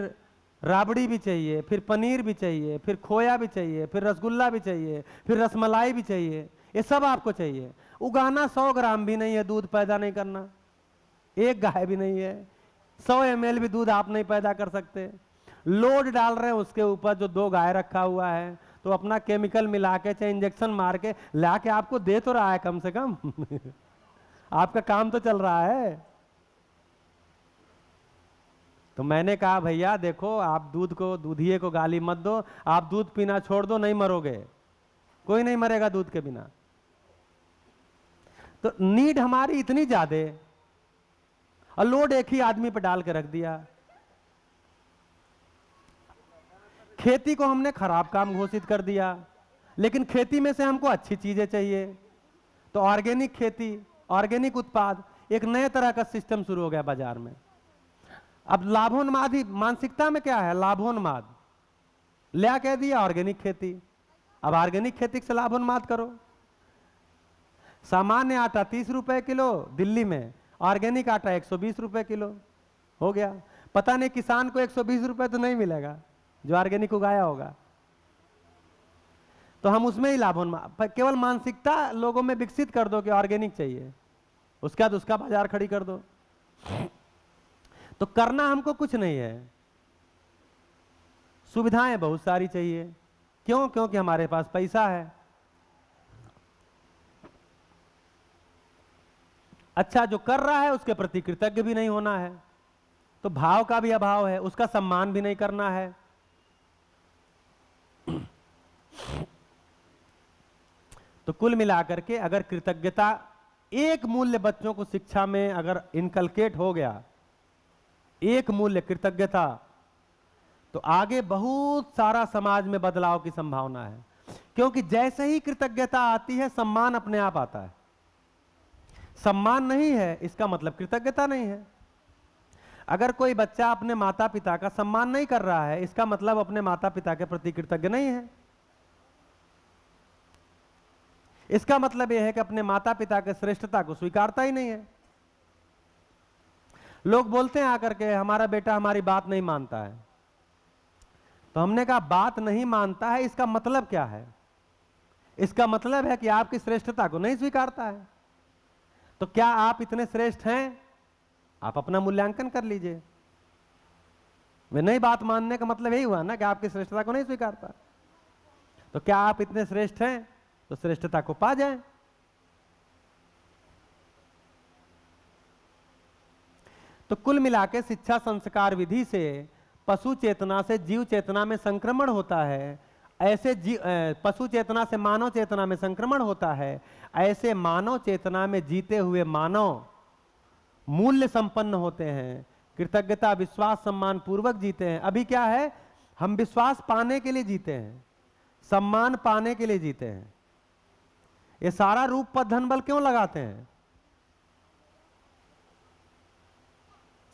राबड़ी भी चाहिए, फिर पनीर भी चाहिए, फिर खोया भी चाहिए, फिर रसगुल्ला भी चाहिए, फिर रसमलाई भी चाहिए, ये सब आपको चाहिए। उगाना 100 ग्राम भी नहीं है, दूध पैदा नहीं करना, एक गाय भी नहीं है, 100 ml भी दूध आप नहीं पैदा कर सकते। लोड डाल रहे हैं उसके ऊपर जो 2 गाय रखा हुआ है, तो अपना केमिकल मिला के चाहे इंजेक्शन मार के ला के आपको दे तो रहा है कम से कम आपका काम तो चल रहा है। तो मैंने कहा भैया देखो, आप दूधिए को गाली मत दो, आप दूध पीना छोड़ दो, नहीं मरोगे, कोई नहीं मरेगा दूध के बिना। तो नीड हमारी इतनी ज्यादा और लोड एक ही आदमी पर डाल के रख दिया। खेती को हमने खराब काम घोषित कर दिया, लेकिन खेती में से हमको अच्छी चीजें चाहिए। तो ऑर्गेनिक खेती, ऑर्गेनिक उत्पाद, एक नए तरह का सिस्टम शुरू हो गया बाजार में। अब लाभोन्मादी मानसिकता में क्या है, लाभोन्माद लिया कह दिया ऑर्गेनिक खेती। अब ऑर्गेनिक खेती से लाभोन्माद करो। सामान्य आटा 30 रुपए किलो दिल्ली में, ऑर्गेनिक आटा 120 रुपए किलो हो गया। पता नहीं किसान को 120 रुपए तो नहीं मिलेगा जो ऑर्गेनिक उगाया होगा। तो हम उसमें ही लाभोन्माद, केवल मानसिकता लोगों में विकसित कर दो कि ऑर्गेनिक चाहिए, उसके बाद उसका बाजार खड़ी कर दो। तो करना हमको कुछ नहीं है, सुविधाएं बहुत सारी चाहिए। क्यों? क्योंकि हमारे पास पैसा है। अच्छा, जो कर रहा है उसके प्रति कृतज्ञ भी नहीं होना है, तो भाव का भी अभाव है, उसका सम्मान भी नहीं करना है। तो कुल मिलाकर के अगर कृतज्ञता एक मूल्य बच्चों को शिक्षा में अगर इनकलकेट हो गया, एक मूल्य कृतज्ञता, तो आगे बहुत सारा समाज में बदलाव की संभावना है। क्योंकि जैसे ही कृतज्ञता आती है सम्मान अपने आप आता है। सम्मान नहीं है इसका मतलब कृतज्ञता नहीं है। अगर कोई बच्चा अपने माता पिता का सम्मान नहीं कर रहा है, इसका मतलब अपने माता पिता के प्रति कृतज्ञ नहीं है। इसका मतलब यह है कि अपने माता पिता के श्रेष्ठता को स्वीकारता ही नहीं है। लोग बोलते हैं आकर के हमारा बेटा हमारी बात नहीं मानता है। तो हमने कहा बात नहीं मानता है इसका मतलब क्या है? इसका मतलब है कि आपकी श्रेष्ठता को नहीं स्वीकारता है। तो क्या आप इतने श्रेष्ठ हैं? आप अपना मूल्यांकन कर लीजिए। वे नहीं बात मानने का मतलब यही हुआ ना कि आपकी श्रेष्ठता को नहीं स्वीकारता। तो क्या आप इतने श्रेष्ठ हैं? तो श्रेष्ठता को पा जाएं। तो कुल मिलाकर शिक्षा संस्कार विधि से पशु चेतना से जीव चेतना में संक्रमण होता है। ऐसे पशु चेतना से मानव चेतना में संक्रमण होता है। ऐसे मानव चेतना में जीते हुए मानव मूल्य संपन्न होते हैं, कृतज्ञता विश्वास सम्मान पूर्वक जीते हैं। अभी क्या है, हम विश्वास पाने के लिए जीते हैं, सम्मान पाने के लिए जीते हैं। ये सारा रूप पद धन बल क्यों लगाते हैं?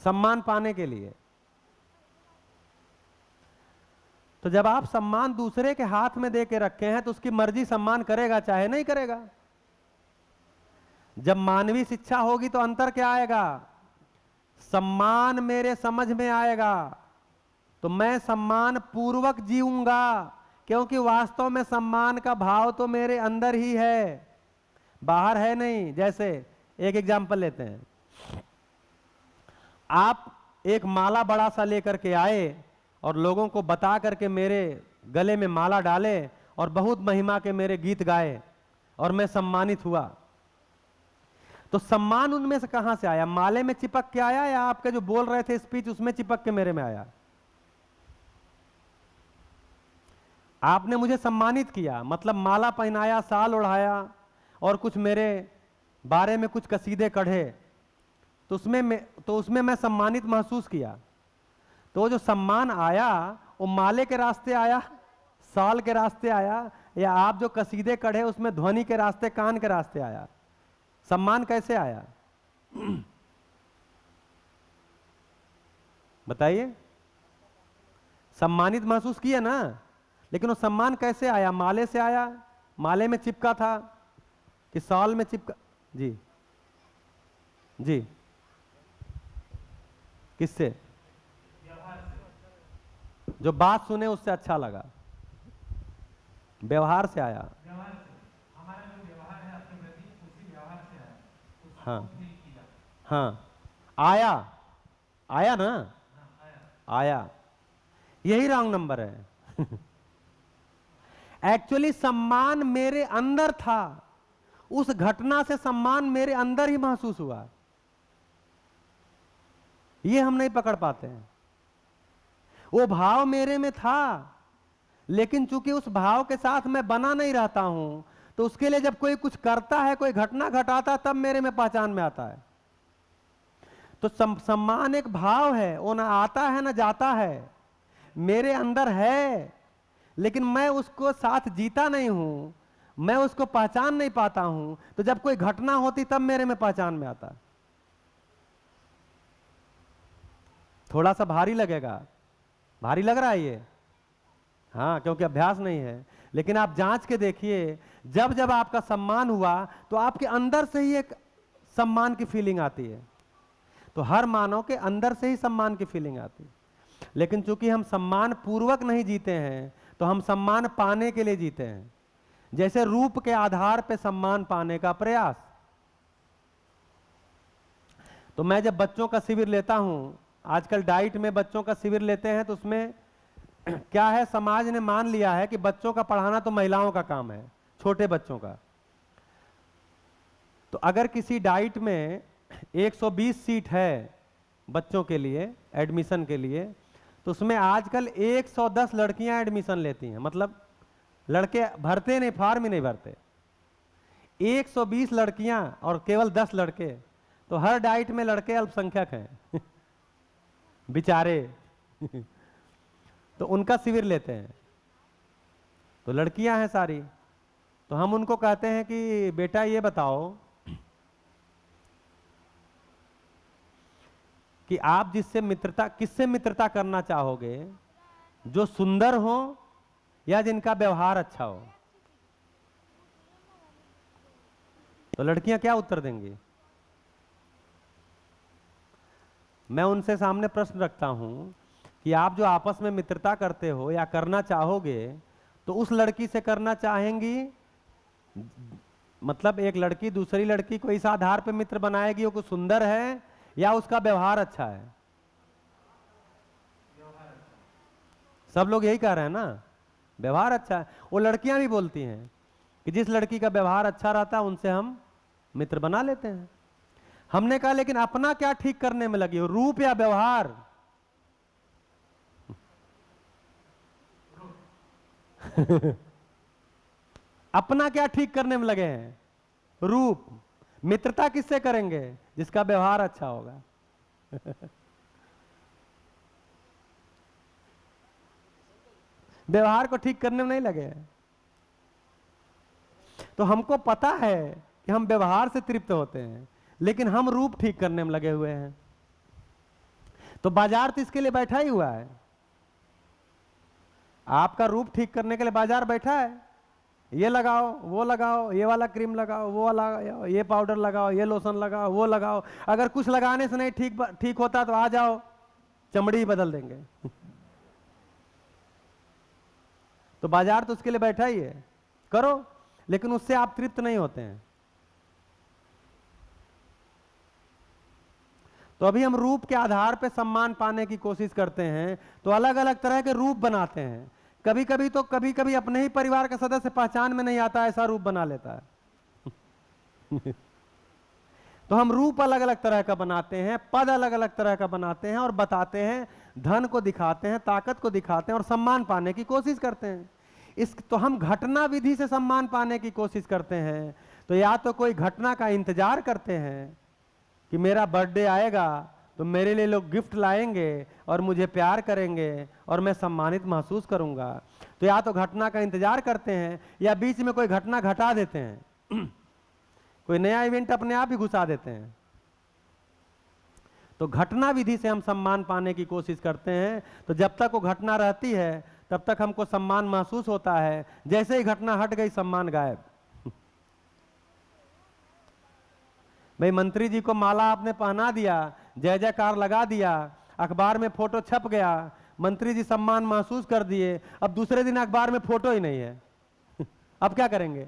सम्मान पाने के लिए। तो जब आप सम्मान दूसरे के हाथ में दे के रखे हैं तो उसकी मर्जी सम्मान करेगा चाहे नहीं करेगा। जब मानवीय शिक्षा होगी तो अंतर क्या आएगा? सम्मान मेरे समझ में आएगा तो मैं सम्मान पूर्वक जीऊंगा, क्योंकि वास्तव में सम्मान का भाव तो मेरे अंदर ही है, बाहर है नहीं। जैसे एक एग्जांपल लेते हैं, आप एक माला बड़ा सा लेकर के आए और लोगों को बता करके मेरे गले में माला डाले और बहुत महिमा के मेरे गीत गाए और मैं सम्मानित हुआ। तो सम्मान उनमें से कहां से आया? माले में चिपक के आया या आपके जो बोल रहे थे स्पीच उसमें चिपक के मेरे में आया? आपने मुझे सम्मानित किया, मतलब माला पहनाया, साल ओढ़ाया और कुछ मेरे बारे में कुछ कसीदे कढ़े, तो उसमें मैं सम्मानित महसूस किया। तो जो सम्मान आया वो माले के रास्ते आया, साल के रास्ते आया, या आप जो कसीदे कढ़े उसमें ध्वनि के रास्ते, कान के रास्ते आया? सम्मान कैसे आया बताइए? सम्मानित महसूस किया ना, लेकिन वो सम्मान कैसे आया? माले से आया? माले में चिपका था कि साल में चिपका? जी जी, किससे? जो बात सुने उससे अच्छा लगा, व्यवहार से आया।
व्यवहार से, हमारा जो व्यवहार है आपके प्रति उसी व्यवहार से आया, उसको
हाँ
फील किया।
हाँ, आया, आया ना,
हाँ, आया।
आया। यही रॉन्ग नंबर है एक्चुअली सम्मान मेरे अंदर था, उस घटना से सम्मान मेरे अंदर ही महसूस हुआ। ये हम नहीं पकड़ पाते हैं। वो भाव मेरे में था, लेकिन चूंकि उस भाव के साथ मैं बना नहीं रहता हूं, तो उसके लिए जब कोई कुछ करता है, कोई घटना घटाता है, तब मेरे में पहचान में आता है। तो सम्मान एक भाव है, वो ना आता है ना जाता है, मेरे अंदर है, लेकिन मैं उसको साथ जीता नहीं हूं, मैं उसको पहचान नहीं पाता हूं। तो जब कोई घटना होती तब मेरे में पहचान में आता है। थोड़ा सा भारी लगेगा, भारी लग रहा है ये, हाँ, क्योंकि अभ्यास नहीं है। लेकिन आप जांच के देखिए, जब जब आपका सम्मान हुआ तो आपके अंदर से ही एक सम्मान की फीलिंग आती है। तो हर मानव के अंदर से ही सम्मान की फीलिंग आती है। लेकिन चूंकि हम सम्मान पूर्वक नहीं जीते हैं, तो हम सम्मान पाने के लिए जीते हैं। जैसे रूप के आधार पर सम्मान पाने का प्रयास। तो मैं जब बच्चों का शिविर लेता हूं, आजकल डाइट में बच्चों का शिविर लेते हैं, तो उसमें क्या है, समाज ने मान लिया है कि बच्चों का पढ़ाना तो महिलाओं का काम है, छोटे बच्चों का। तो अगर किसी डाइट में 120 सीट है बच्चों के लिए एडमिशन के लिए, तो उसमें आजकल 110 लड़कियां एडमिशन लेती हैं। मतलब लड़के भरते नहीं, फॉर्म ही नहीं भरते। 120 लड़कियां और केवल 10 लड़के, तो हर डाइट में लड़के अल्पसंख्यक हैं बेचारे तो उनका शिविर लेते हैं, तो लड़कियां हैं सारी। तो हम उनको कहते हैं कि बेटा ये बताओ कि आप जिससे मित्रता, किससे मित्रता करना चाहोगे, जो सुंदर हो या जिनका व्यवहार अच्छा हो? तो लड़कियां क्या उत्तर देंगी? मैं उनसे सामने प्रश्न रखता हूं कि आप जो आपस में मित्रता करते हो या करना चाहोगे, तो उस लड़की से करना चाहेंगी, मतलब एक लड़की दूसरी लड़की को इस आधार पर मित्र बनाएगी वो कुछ सुंदर है या उसका व्यवहार अच्छा है? सब लोग यही कह रहे हैं ना, व्यवहार अच्छा है। वो लड़कियां भी बोलती हैं कि जिस लड़की का व्यवहार अच्छा रहता है उनसे हम मित्र बना लेते हैं। हमने कहा लेकिन अपना क्या ठीक करने में लगी हो, रूप या व्यवहार? अपना क्या ठीक करने में लगे हैं? रूप। मित्रता किससे करेंगे? जिसका व्यवहार अच्छा होगा व्यवहार को ठीक करने में नहीं लगे हैं। तो हमको पता है कि हम व्यवहार से तृप्त होते हैं, लेकिन हम रूप ठीक करने में लगे हुए हैं। तो बाजार तो इसके लिए बैठा ही हुआ है। आपका रूप ठीक करने के लिए बाजार बैठा है। ये लगाओ, वो लगाओ, ये वाला क्रीम लगाओ, वो वाला, ये पाउडर लगाओ, ये लोशन लगाओ, वो लगाओ। अगर कुछ लगाने से नहीं ठीक होता तो आ जाओ, चमड़ी ही बदल देंगे तो बाजार तो उसके लिए बैठा ही है, करो। लेकिन उससे आप तृप्त नहीं होते हैं। तो अभी हम रूप के आधार पर सम्मान पाने की कोशिश करते हैं, तो अलग अलग तरह के रूप बनाते हैं। कभी कभी अपने ही परिवार का सदस्य पहचान में नहीं आता, ऐसा रूप बना लेता है तो हम रूप अलग अलग तरह का बनाते हैं, पद अलग अलग तरह का बनाते हैं और बताते हैं, धन को दिखाते हैं, ताकत को दिखाते हैं और सम्मान पाने की कोशिश करते हैं। तो हम घटना विधि से सम्मान पाने की कोशिश करते हैं। तो या तो कोई घटना का इंतजार करते हैं कि मेरा बर्थडे आएगा तो मेरे लिए लोग गिफ्ट लाएंगे और मुझे प्यार करेंगे और मैं सम्मानित महसूस करूंगा। तो या तो घटना का इंतजार करते हैं या बीच में कोई घटना घटा देते हैं कोई नया इवेंट अपने आप ही घुसा देते हैं। तो घटना विधि से हम सम्मान पाने की कोशिश करते हैं। तो जब तक वो घटना रहती है तब तक हमको सम्मान महसूस होता है, जैसे ही घटना हट गई सम्मान गायब। भाई मंत्री जी को माला आपने पहना दिया, जय जयकार लगा दिया, अखबार में फोटो छप गया, मंत्री जी सम्मान महसूस कर दिए, अब दूसरे दिन अखबार में फोटो ही नहीं है अब क्या करेंगे?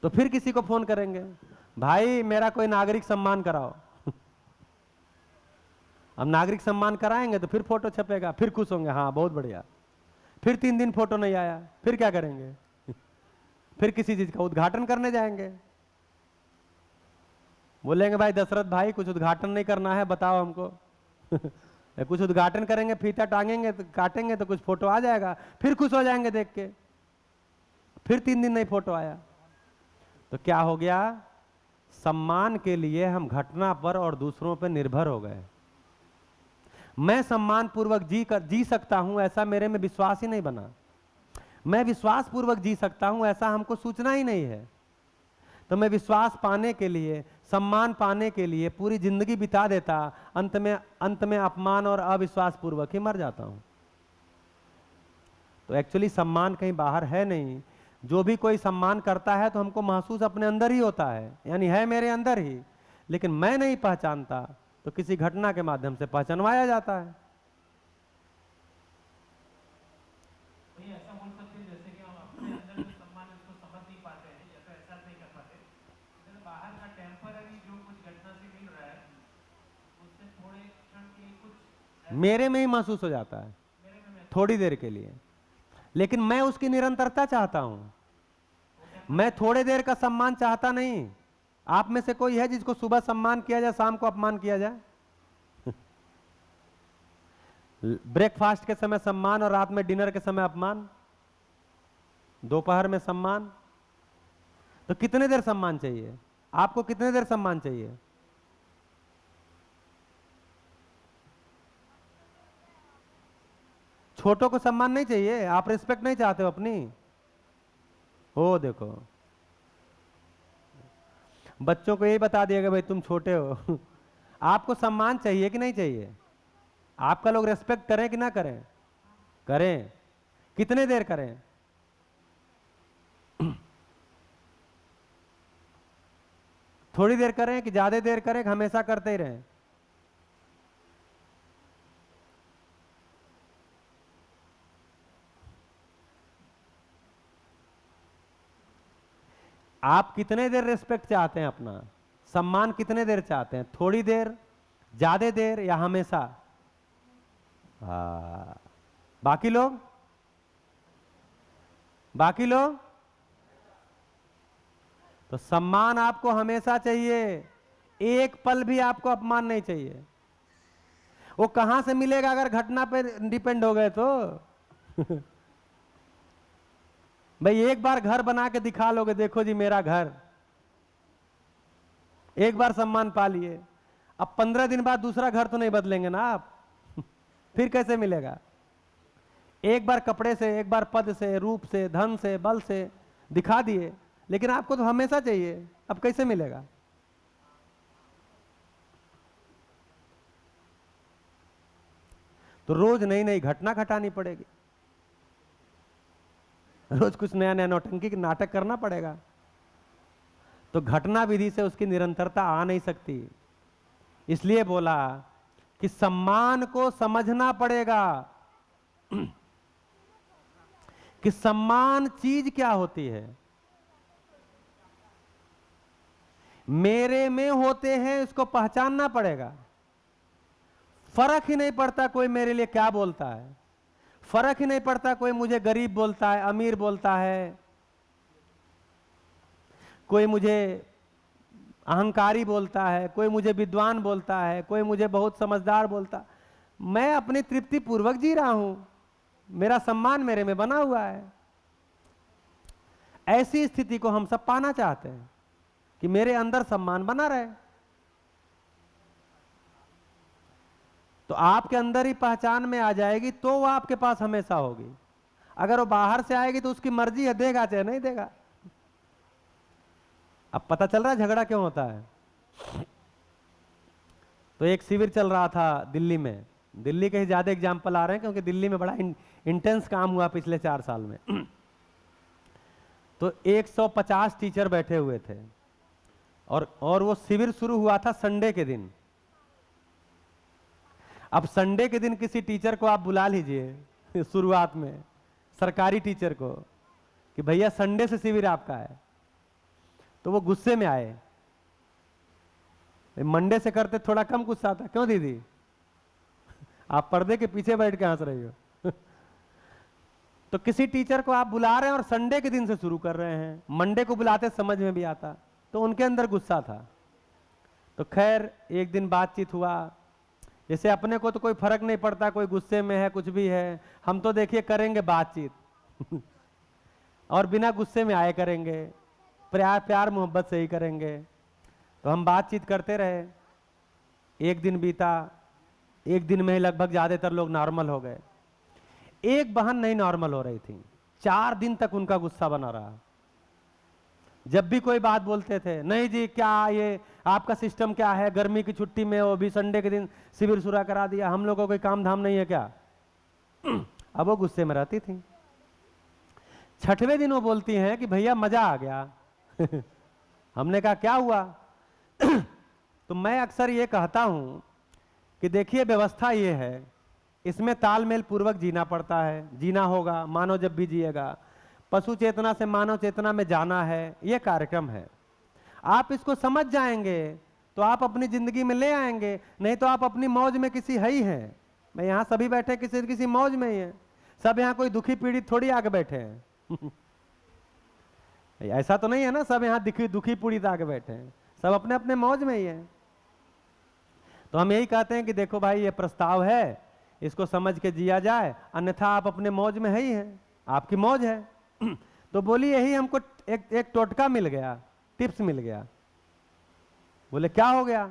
तो फिर किसी को फोन करेंगे, भाई मेरा कोई नागरिक सम्मान कराओ अब नागरिक सम्मान कराएंगे तो फिर फोटो छपेगा, फिर खुश होंगे, हाँ बहुत बढ़िया। फिर 3 दिन फोटो नहीं आया, फिर क्या करेंगे? फिर किसी चीज का उद्घाटन करने जाएंगे, बोलेंगे भाई दशरथ भाई कुछ उद्घाटन नहीं करना है, बताओ हमको। कुछ उद्घाटन करेंगे, फीता टांगेंगे तो काटेंगे तो कुछ फोटो आ जाएगा, फिर खुश हो जाएंगे देख के, फिर 3 दिन नहीं फोटो आया। तो क्या हो गया? सम्मान के लिए हम घटना पर और दूसरों पर निर्भर हो गए। मैं सम्मान पूर्वक जी सकता हूं ऐसा मेरे में विश्वास ही नहीं बना। मैं विश्वास पूर्वक जी सकता हूं ऐसा हमको सूचना ही नहीं है। तो मैं विश्वास पाने के लिए, सम्मान पाने के लिए पूरी जिंदगी बिता देता, अंत में अपमान और अविश्वास पूर्वक ही मर जाता हूं। तो एक्चुअली सम्मान कहीं बाहर है नहीं। जो भी कोई सम्मान करता है तो हमको महसूस अपने अंदर ही होता है, यानी है मेरे अंदर ही, लेकिन मैं नहीं पहचानता तो किसी घटना के माध्यम से पहचानवाया जाता है।
वही ऐसा बोल सकते हैं जैसे कि हम अपने अंदर जो सम्मान है उसको समझ नहीं पाते हैं या तो एहसास नहीं कर पाते, लेकिन बाहर का टेम्पररी जो कुछ घटना से मिल रहा है उससे थोड़े क्षण के कुछ
मेरे में ही महसूस हो जाता है
मेरे में महसूस
थोड़ी देर के लिए, लेकिन मैं उसकी निरंतरता चाहता हूं। मैं थोड़े देर का सम्मान चाहता नहीं। आप में से कोई है जिसको सुबह सम्मान किया जाए, शाम को अपमान किया जाए? ब्रेकफास्ट के समय सम्मान और रात में डिनर के समय अपमान, दोपहर में सम्मान। तो कितने देर सम्मान चाहिए आपको? कितने देर सम्मान चाहिए? छोटों को सम्मान नहीं चाहिए? आप रिस्पेक्ट नहीं चाहते हो अपनी? हो देखो, बच्चों को यही बता दिया कि भाई तुम छोटे हो। आपको सम्मान चाहिए कि नहीं चाहिए? आपका लोग रेस्पेक्ट करें कि ना करें? करें। कितने देर करें? थोड़ी देर करें कि ज्यादा देर करें कि हमेशा करते ही रहें? आप कितने देर रिस्पेक्ट चाहते हैं? अपना सम्मान कितने देर चाहते हैं? थोड़ी देर, ज्यादा देर या हमेशा? बाकी लोग? बाकी लोग तो सम्मान आपको हमेशा चाहिए, एक पल भी आपको अपमान नहीं चाहिए। वो कहां से मिलेगा अगर घटना पर डिपेंड हो गए तो? भाई एक बार घर बना के दिखा लोगे, देखो जी मेरा घर, एक बार सम्मान पा लिए, अब 15 दिन बाद दूसरा घर तो नहीं बदलेंगे ना आप। फिर कैसे मिलेगा? एक बार कपड़े से, एक बार पद से, रूप से, धन से, बल से दिखा दिए, लेकिन आपको तो हमेशा चाहिए, अब कैसे मिलेगा? तो रोज नई नई घटना घटानी पड़ेगी, रोज कुछ नया नया नौटंकी नाटक करना पड़ेगा। तो घटना विधि से उसकी निरंतरता आ नहीं सकती। इसलिए बोला कि सम्मान को समझना पड़ेगा कि सम्मान चीज क्या होती है। मेरे में होते हैं, इसको पहचानना पड़ेगा। फर्क ही नहीं पड़ता कोई मेरे लिए क्या बोलता है, फर्क ही नहीं पड़ता कोई मुझे गरीब बोलता है, अमीर बोलता है, कोई मुझे अहंकारी बोलता है, कोई मुझे विद्वान बोलता है, कोई मुझे बहुत समझदार बोलता। मैं अपनी तृप्ति पूर्वक जी रहा हूं, मेरा सम्मान मेरे में बना हुआ है। ऐसी स्थिति को हम सब पाना चाहते हैं कि मेरे अंदर सम्मान बना रहे। तो आपके अंदर ही पहचान में आ जाएगी तो वो आपके पास हमेशा होगी। अगर वो बाहर से आएगी तो उसकी मर्जी है, देगा चाहे नहीं देगा। अब पता चल रहा है झगड़ा क्यों होता है। तो एक शिविर चल रहा था दिल्ली में, दिल्ली के ही ज्यादा एग्जाम्पल आ रहे हैं क्योंकि दिल्ली में बड़ा इंटेंस काम हुआ पिछले 4 साल में। तो 150 टीचर बैठे हुए थे और वो शिविर शुरू हुआ था संडे के दिन। अब संडे के दिन किसी टीचर को आप बुला लीजिए शुरुआत में, सरकारी टीचर को, कि भैया संडे से शिविर आपका है, तो वो गुस्से में आए। मंडे से करते थोड़ा कम गुस्सा आता। क्यों दीदी, आप पर्दे के पीछे बैठ के हंस रही हो? तो किसी टीचर को आप बुला रहे हैं और संडे के दिन से शुरू कर रहे हैं, मंडे को बुलाते समझ में भी आता, तो उनके अंदर गुस्सा था। तो खैर एक दिन बातचीत हुआ, जैसे अपने को तो कोई फर्क नहीं पड़ता, कोई गुस्से में है कुछ भी है, हम तो देखिए करेंगे बातचीत और बिना गुस्से में आए करेंगे, प्यार प्यार मोहब्बत से ही करेंगे। तो हम बातचीत करते रहे, एक दिन बीता, एक दिन में ही लगभग ज़्यादातर लोग नॉर्मल हो गए। एक बहन नहीं नॉर्मल हो रही थी, 4 दिन तक उनका गुस्सा बना रहा। जब भी कोई बात बोलते थे, नहीं जी क्या ये आपका सिस्टम क्या है, गर्मी की छुट्टी में वो भी संडे के दिन शिविर शुरू करा दिया, हम लोगों को कोई काम धाम नहीं है क्या? अब वो गुस्से में रहती थी। 6वें दिन वो बोलती हैं कि भैया मजा आ गया। हमने कहा क्या हुआ? तो मैं अक्सर ये कहता हूं कि देखिए व्यवस्था ये है, इसमें तालमेल पूर्वक जीना पड़ता है, जीना होगा, मानव जब भी जिएगा, पशु चेतना से मानव चेतना में जाना है, ये कार्यक्रम है। आप इसको समझ जाएंगे तो आप अपनी जिंदगी में ले आएंगे, नहीं तो आप अपनी मौज में किसी है ही हैं। मैं यहाँ सभी बैठे किसी न किसी मौज में ही है, सब यहाँ कोई दुखी पीड़ित थोड़ी आके बैठे हैं। ऐसा तो नहीं है ना सब यहाँ दुखी पीड़ित आके बैठे हैं, सब अपने अपने मौज में ही है। तो हम यही कहते हैं कि देखो भाई ये प्रस्ताव है, इसको समझ के जिया जाए, अन्यथा आप अपने मौज में है ही हैं, आपकी मौज है। तो बोली यही हमको एक टोटका मिल गया, टिप्स मिल गया। बोले क्या हो गया?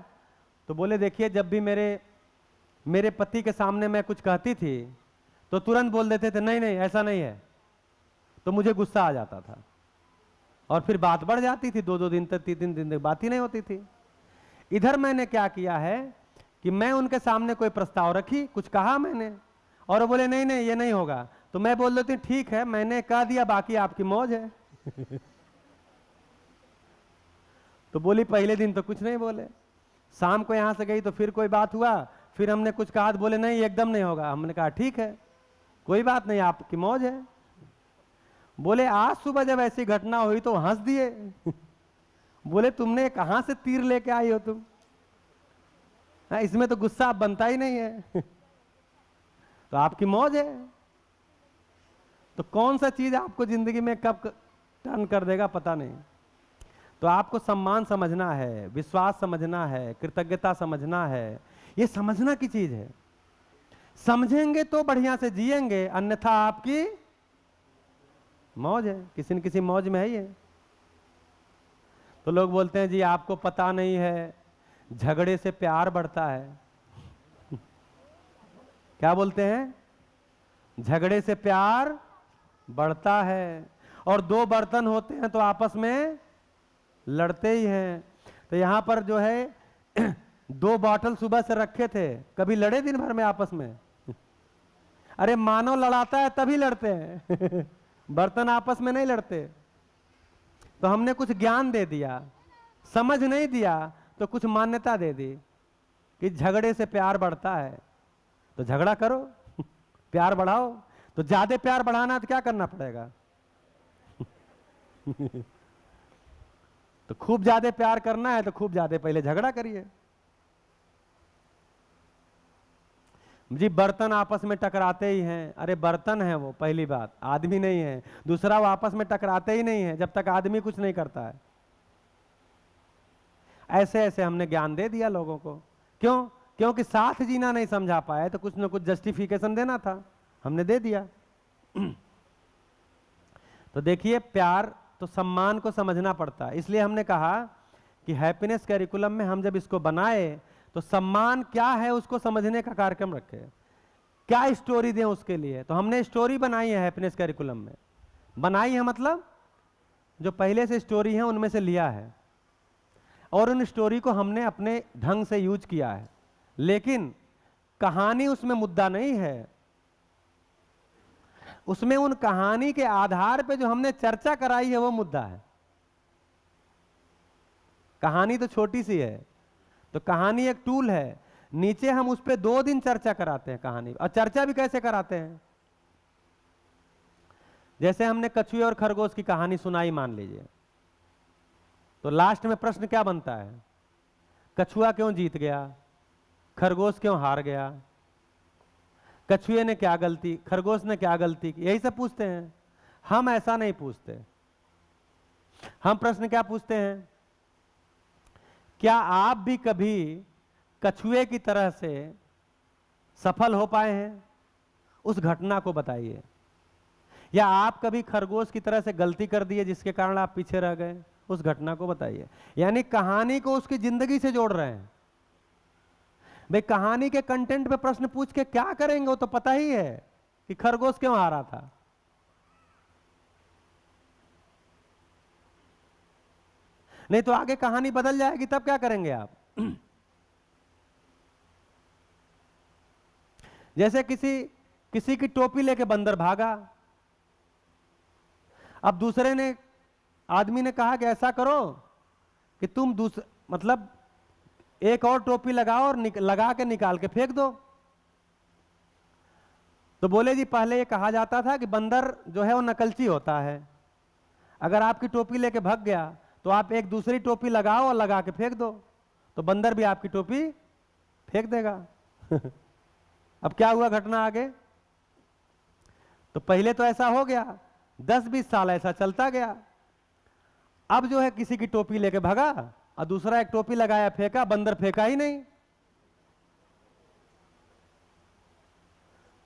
तो बोले देखिए जब भी मेरे पति के सामने मैं कुछ कहती थी तो तुरंत बोल देते थे नहीं नहीं ऐसा नहीं है, तो मुझे गुस्सा आ जाता था और फिर बात बढ़ जाती थी, 2-2 दिन तक 3-3 दिन तक बात ही नहीं होती थी। इधर मैंने क्या किया है कि मैं उनके सामने कोई प्रस्ताव रखी, कुछ कहा मैंने और वो बोले नहीं नहीं ये नहीं होगा, तो मैं बोल देती ठीक है मैंने कह दिया, बाकी आपकी मौज है। तो बोली पहले दिन तो कुछ नहीं बोले, शाम को यहां से गई तो फिर कोई बात हुआ, फिर हमने कुछ कहा तो बोले नहीं एकदम नहीं होगा। हमने कहा ठीक है कोई बात नहीं आपकी मौज है। बोले आज सुबह जब ऐसी घटना हुई तो हंस दिए। बोले तुमने कहां से तीर लेके आई हो तुम, इसमें तो गुस्सा बनता ही नहीं है। तो आपकी मौज है। तो कौन सा चीज आपको जिंदगी में कब टर्न कर देगा पता नहीं। तो आपको सम्मान समझना है, विश्वास समझना है, कृतज्ञता समझना है, ये समझना की चीज है। समझेंगे तो बढ़िया से जिएंगे, अन्यथा आपकी मौज है, किसी न किसी मौज में है ये। तो लोग बोलते हैं जी आपको पता नहीं है झगड़े से प्यार बढ़ता है। क्या बोलते हैं? झगड़े से प्यार बढ़ता है, और 2 बर्तन होते हैं तो आपस में लड़ते ही हैं। तो यहां पर जो है 2 बॉटल सुबह से रखे थे, कभी लड़े दिन भर में आपस में? अरे मानव लड़ाता है तभी लड़ते हैं। बर्तन आपस में नहीं लड़ते। तो हमने कुछ ज्ञान दे दिया, समझ नहीं दिया तो कुछ मान्यता दे दी कि झगड़े से प्यार बढ़ता है, तो झगड़ा करो, प्यार बढ़ाओ। तो ज्यादा प्यार बढ़ाना तो क्या करना पड़ेगा? तो खूब ज्यादा प्यार करना है तो खूब ज्यादा पहले झगड़ा करिए। जी बर्तन आपस में टकराते ही हैं। अरे बर्तन है वो, पहली बात, आदमी नहीं है। दूसरा वो आपस में टकराते ही नहीं है जब तक आदमी कुछ नहीं करता है। ऐसे ऐसे हमने ज्ञान दे दिया लोगों को। क्यों? क्योंकि साथ जीना नहीं समझा पाए तो कुछ न कुछ जस्टिफिकेशन देना था, हमने दे दिया। तो देखिए प्यार तो सम्मान को समझना पड़ता है। इसलिए हमने कहा कि हैप्पीनेस करिकुलम में हम जब इसको बनाए तो सम्मान क्या है उसको समझने का कार्यक्रम रखे, क्या स्टोरी दें उसके लिए। तो हमने स्टोरी बनाई है हैप्पीनेस करिकुलम में। बनाई है मतलब जो पहले से स्टोरी है उनमें से लिया है, और उन स्टोरी को हमने अपने ढंग से यूज किया है। लेकिन कहानी उसमें मुद्दा नहीं है, उसमें उन कहानी के आधार पे जो हमने चर्चा कराई है वो मुद्दा है। कहानी तो छोटी सी है, तो कहानी एक टूल है, नीचे हम उस पे 2 दिन चर्चा कराते हैं कहानी। और चर्चा भी कैसे कराते हैं? जैसे हमने कछुए और खरगोश की कहानी सुनाई मान लीजिए, तो लास्ट में प्रश्न क्या बनता है? कछुआ क्यों जीत गया, खरगोश क्यों हार गया? कछुए ने क्या गलती, खरगोश ने क्या गलती की, यही सब पूछते हैं। हम ऐसा नहीं पूछते। हम प्रश्न क्या पूछते हैं, क्या आप भी कभी कछुए की तरह से सफल हो पाए हैं? उस घटना को बताइए। या आप कभी खरगोश की तरह से गलती कर दिए जिसके कारण आप पीछे रह गए? उस घटना को बताइए। यानी कहानी को उसकी जिंदगी से जोड़ रहे हैं। भाई कहानी के कंटेंट पे प्रश्न पूछ के क्या करेंगे, वो तो पता ही है कि खरगोश क्यों हारा था। नहीं तो आगे कहानी बदल जाएगी, तब क्या करेंगे आप? जैसे किसी की टोपी लेके बंदर भागा। अब दूसरे ने, आदमी ने कहा कि ऐसा करो कि तुम मतलब एक और टोपी लगाओ और लगा के निकाल के फेंक दो। तो बोले जी पहले ये कहा जाता था कि बंदर जो है वो नकलची होता है, अगर आपकी टोपी लेके भाग गया तो आप एक दूसरी टोपी लगाओ और लगा के फेंक दो, तो बंदर भी आपकी टोपी फेंक देगा। अब क्या हुआ घटना आगे? तो पहले तो ऐसा हो गया, 10-20 साल ऐसा चलता गया। अब जो है किसी की टोपी लेके भागा और दूसरा एक टोपी लगाया फेंका, बंदर फेंका ही नहीं।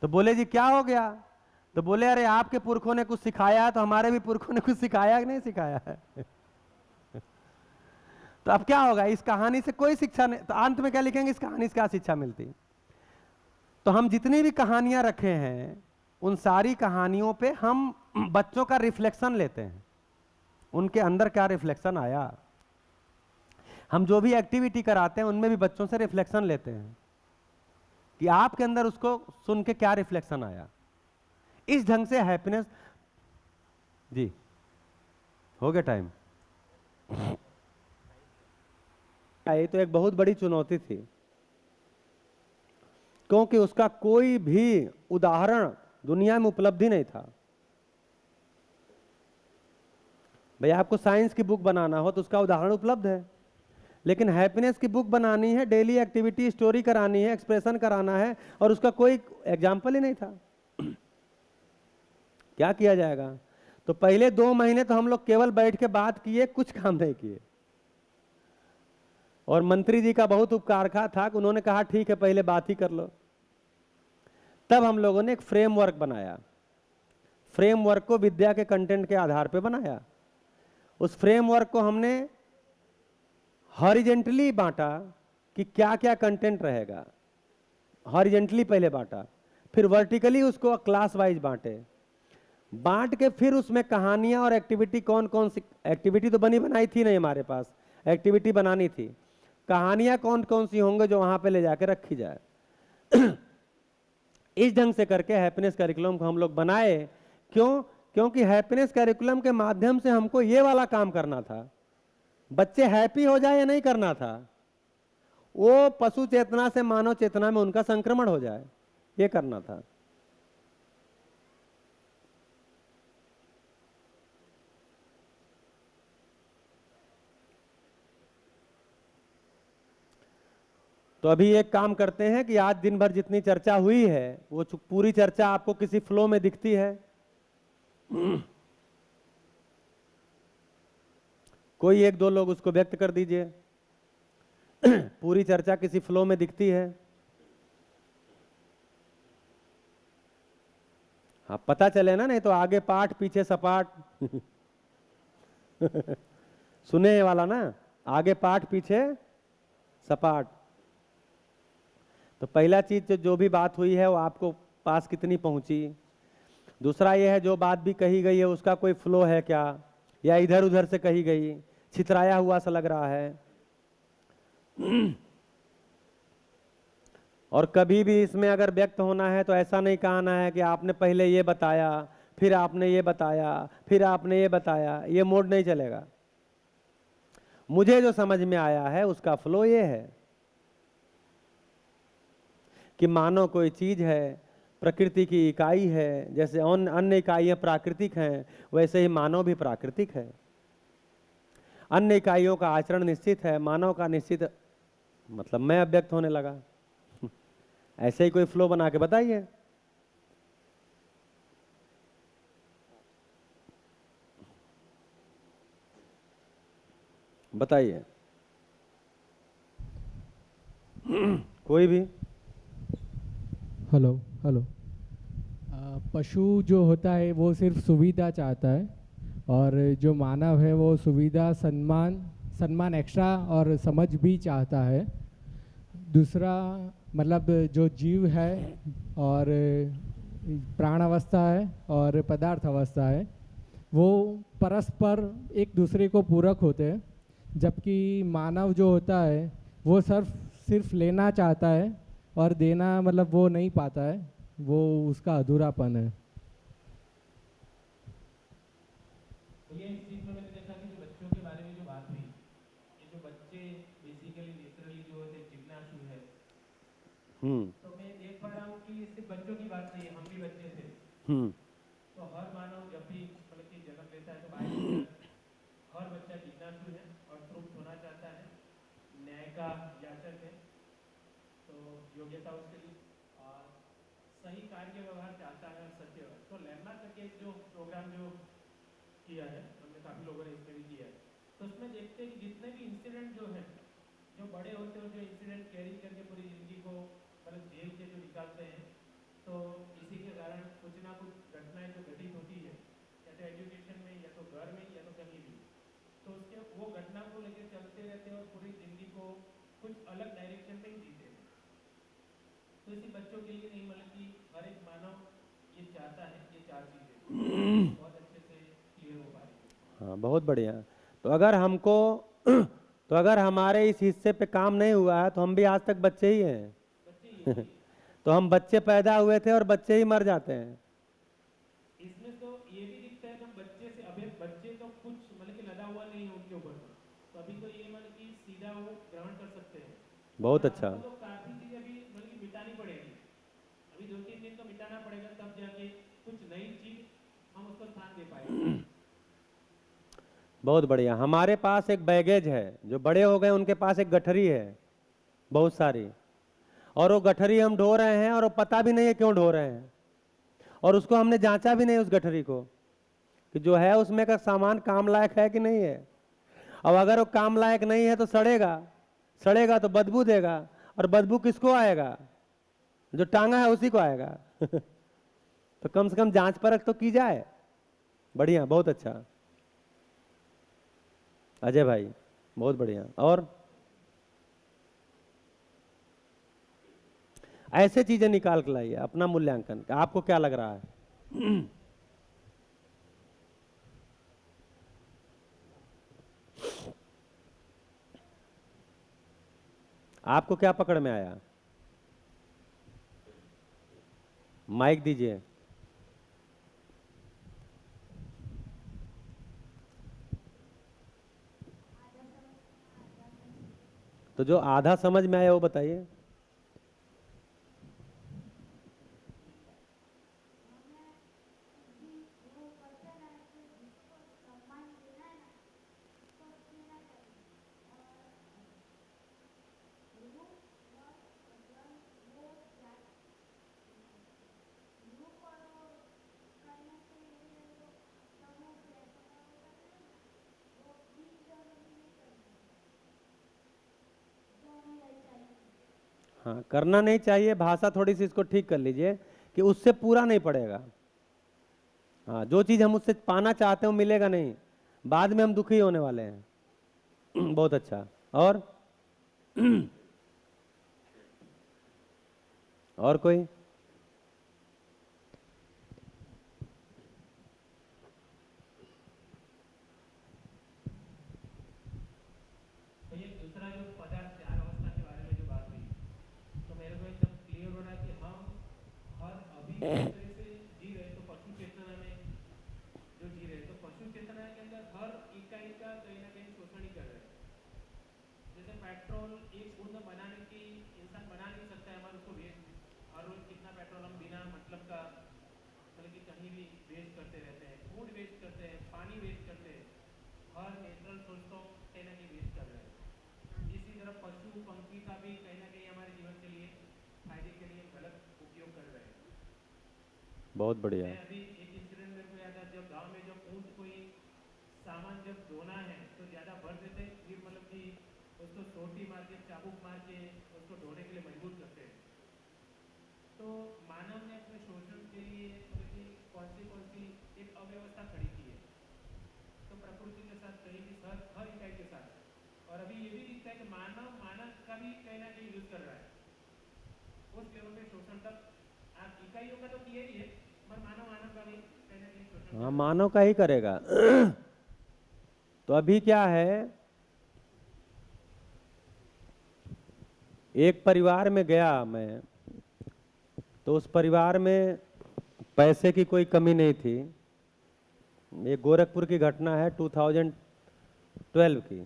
तो बोले जी क्या हो गया? तो बोले अरे आपके पुरखों ने कुछ सिखाया है तो हमारे भी पुरखों ने कुछ सिखाया कि नहीं सिखाया है। तो अब क्या होगा? इस कहानी से कोई शिक्षा नहीं। तो अंत में क्या लिखेंगे, इस कहानी से क्या शिक्षा मिलती? तो हम जितनी भी कहानियां रखे हैं उन सारी कहानियों पे हम बच्चों का रिफ्लेक्शन लेते हैं, उनके अंदर क्या रिफ्लेक्शन आया। हम जो भी एक्टिविटी कराते हैं उनमें भी बच्चों से रिफ्लेक्शन लेते हैं कि आपके अंदर उसको सुन के क्या रिफ्लेक्शन आया। इस ढंग से हैप्पीनेस। जी हो गया टाइम। ये तो एक बहुत बड़ी चुनौती थी, क्योंकि उसका कोई भी उदाहरण दुनिया में उपलब्धि नहीं था। भाई आपको साइंस की बुक बनाना हो तो उसका उदाहरण उपलब्ध है, लेकिन हैप्पीनेस की बुक बनानी है, डेली एक्टिविटी स्टोरी करानी है, एक्सप्रेशन कराना है, और उसका कोई एग्जाम्पल ही नहीं था। क्या किया जाएगा? तो पहले 2 महीने तो हम लोग केवल बैठ के बात किए, कुछ काम नहीं किए। और मंत्री जी का बहुत उपकार था कि उन्होंने कहा ठीक है पहले बात ही कर लो। तब हम लोगों ने एक फ्रेमवर्क बनाया। फ्रेमवर्क को विद्या के कंटेंट के आधार पे बनाया। उस फ्रेमवर्क को हमने हॉरिजेंटली बांटा कि क्या क्या कंटेंट रहेगा। हॉरिजेंटली पहले बांटा, फिर वर्टिकली उसको क्लास वाइज बांट के फिर उसमें कहानियां और एक्टिविटी, कौन कौन सी एक्टिविटी तो बनी बनाई थी नहीं, हमारे पास एक्टिविटी बनानी थी, कहानियां कौन कौन सी होंगे जो वहां पे ले जाके रखी जाए। इस ढंग से करके हैप्पीनेस करिकुलम को हम लोग बनाए। क्यों? क्योंकि हैप्पीनेस करिकुलम के माध्यम से हमको ये वाला काम करना था, बच्चे हैप्पी हो जाए या नहीं करना था, वो पशु चेतना से मानव चेतना में उनका संक्रमण हो जाए, ये करना था। तो अभी एक काम करते हैं कि आज दिन भर जितनी चर्चा हुई है वो पूरी चर्चा आपको किसी फ्लो में दिखती है? कोई 1-2 लोग उसको व्यक्त कर दीजिए। पूरी चर्चा किसी फ्लो में दिखती है? हाँ पता चले ना, नहीं तो आगे पाठ पीछे सपाट। सुने वाला ना, आगे पाठ पीछे सपाट। तो पहला चीज जो भी बात हुई है वो आपको पास कितनी पहुंची। दूसरा ये है जो बात भी कही गई है उसका कोई फ्लो है क्या, या इधर उधर से कही गई, छितराया हुआ सा लग रहा है। और कभी भी इसमें अगर व्यक्त होना है तो ऐसा नहीं कहना है कि आपने पहले ये बताया, फिर आपने ये बताया, फिर आपने ये बताया, ये मोड नहीं चलेगा। मुझे जो समझ में आया है उसका फ्लो ये है कि मानव कोई चीज है, प्रकृति की इकाई है। जैसे अन्य इकाइयां प्राकृतिक हैं, वैसे ही मानव भी प्राकृतिक है। अन्य इकाइयों का आचरण निश्चित है, मानव का निश्चित। मतलब मैं अव्यक्त होने लगा। ऐसे ही कोई फ्लो बना के बताइए। बताइए। कोई भी।
Hello hello. पशु जो होता है वो सिर्फ सुविधा चाहता है, और जो मानव है वो सुविधा, सम्मान, सम्मान एक्स्ट्रा और समझ भी चाहता है। दूसरा मतलब जो जीव है और प्राण अवस्था है और पदार्थ अवस्था है, वो परस्पर एक दूसरे को पूरक होते हैं, जबकि मानव जो होता है वो सिर्फ सिर्फ लेना चाहता है और देना मतलब वो नहीं पाता है, वो उसका अधूरापन है।
तो ये इस चीज़ में मैंने देखा कि जो बच्चों के बारे में जो बात हुई, ये जो बच्चे बेसिकली नेचुरली जो है जिज्ञासु है,
हम्म।
तो मैं देख पा रहा हूँ कि ये सिर्फ बच्चों की बात नहीं है, हम भी बच्चे थे।
हम्म।
तो हर मानव जब भी मतलब कि जन्म लेता है तो बाय नेचर हर बच्चा जिज्ञासु है और तृप्त होना चाहता है, न्याय का याचक है। तो योग्यता उसके लिए और सही कार्य व्यवहार चाहता है और सत्य। तो लैम्बा करके एक जो प्रोग्राम जो किया है, हमने काफ़ी लोगों ने इसमें भी किया है, तो उसमें देखते हैं कि जितने भी इंसिडेंट जो है, जो बड़े होते हैं, जो इंसिडेंट कैरी करके पूरी ज़िंदगी को मतलब जेल के जो निकालते हैं, तो इसी के कारण कुछ ना कुछ घटनाएं जो घटित होती है, या तो एजुकेशन में, या तो घर में, या तो कहीं भी, तो उसके वो घटना को लेकर चलते रहते हैं और पूरी ज़िंदगी को कुछ अलग डायरेक्शन में ही जीते हैं। तो इसी बच्चों के लिए नहीं, मतलब कि हर एक मानव ये चाहता है, ये चार चीज़ें बहुत अच्छे से क्लियर हो पा रही है।
हाँ, बहुत बढ़िया। तो अगर हमको तो अगर हमारे इस हिस्से पे काम नहीं हुआ है तो हम भी आज तक बच्चे ही हैं।
बच्चे ये भी
तो हम बच्चे पैदा हुए थे और बच्चे ही मर जाते हैं।
इसमें तो ये भी दिखता है कि हम बच्चे से, अभी बच्चे तो कुछ मतलब कि लदा हुआ नहीं है उनके ऊपर, तो अभी तो ये मतलब कि सीधा वो ग्रहण कर सकते हैं।
बहुत
और
अच्छा।
हमको तो काफ़ी चीज़ें अभी मतलब कि मिटानी पड़ेगी, अभी 2-3 दिन तो मिटाना पड़ेगा, तब जाके कुछ नई चीज़ हम उसको स्थान दे पाएंगे।
बहुत बढ़िया। हमारे पास एक बैगेज है, जो बड़े हो गए उनके पास एक गठरी है बहुत सारी, और वो गठरी हम ढो रहे हैं और वो पता भी नहीं है क्यों ढो रहे हैं, और उसको हमने जांचा भी नहीं उस गठरी को कि जो है उसमें का सामान काम लायक है कि नहीं है। अब अगर वो काम लायक नहीं है तो सड़ेगा, सड़ेगा तो बदबू देगा, और बदबू किसको आएगा? जो टांगा है उसी को आएगा। तो कम से कम जांच परख तो की जाए। बढ़िया, बहुत अच्छा अजय भाई, बहुत बढ़िया। और ऐसे चीजें निकाल के लाइए अपना मूल्यांकन। आपको क्या लग रहा है? आपको क्या पकड़ में आया? माइक दीजिए। तो जो आधा समझ में आया वो बताइए। हाँ, करना नहीं चाहिए। भाषा थोड़ी सी इसको ठीक कर लीजिए कि उससे पूरा नहीं पड़ेगा। हाँ, जो चीज़ हम उससे पाना चाहते हैं वो मिलेगा नहीं, बाद में हम दुखी होने वाले हैं। बहुत अच्छा। और और कोई?
तो ये दूसरा जो पदार्थ चार अवस्था के बारे में जो बात हुई, तो मेरे को एकदम क्लियर हो रहा है कि हम हर अभी जिस तरह से जी रहे, तो पशु चेतना में जो जी रहे, तो पशु चेतना के अंदर हर इकाई का कहीं ना कहीं शोषण ही कर रहे हैं। जैसे पेट्रोल एक बूंद बनाने की इंसान बना नहीं सकता है, हमारे उसको वेस्ट, हर रोज कितना पेट्रोल हम बिना मतलब का मतलब कि कहीं भी वेस्ट करते रहते हैं, फूड वेस्ट करते हैं, पानी वेस्ट करते हैं, हर नेचुरल सोर्स को कहीं ना कहीं वेस्ट कर रहे हैं। इसी तरह पशु पंखी का भी कहीं ना कहीं हमारे जीवन के लिए फायदे के लिए गलत उपयोग कर रहे हैं।
बहुत बढ़िया।
मैं अभी एक इंसिडेंट मेरे को याद है, जब गांव में जब ऊँट कोई सामान जब धोना है तो ज़्यादा भर देते, फिर मतलब પછી उसको सोटी मार के चाबुक मार के उसको ढोने के लिए मजबूर करते हैं। तो मानव ने अपने शोषण के लिए मतलब कि कौन सी एक अव्यवस्था खड़ी की है। तो प्रकृति के साथ कहीं भी हर इकाई के साथ, और अभी ये भी दिखता है कि मानव का भी कहीं ना कहीं यूज कर रहा है उस लेवल पे शोषण तक। आप इकाइयों का तो किया ही है, पर मानव का भी कहीं ना कहीं शोषण।
हाँ, मानव का ही करेगा। तो अभी क्या है, एक परिवार में गया मैं, तो उस परिवार में पैसे की कोई कमी नहीं थी। ये गोरखपुर की घटना है 2012 की।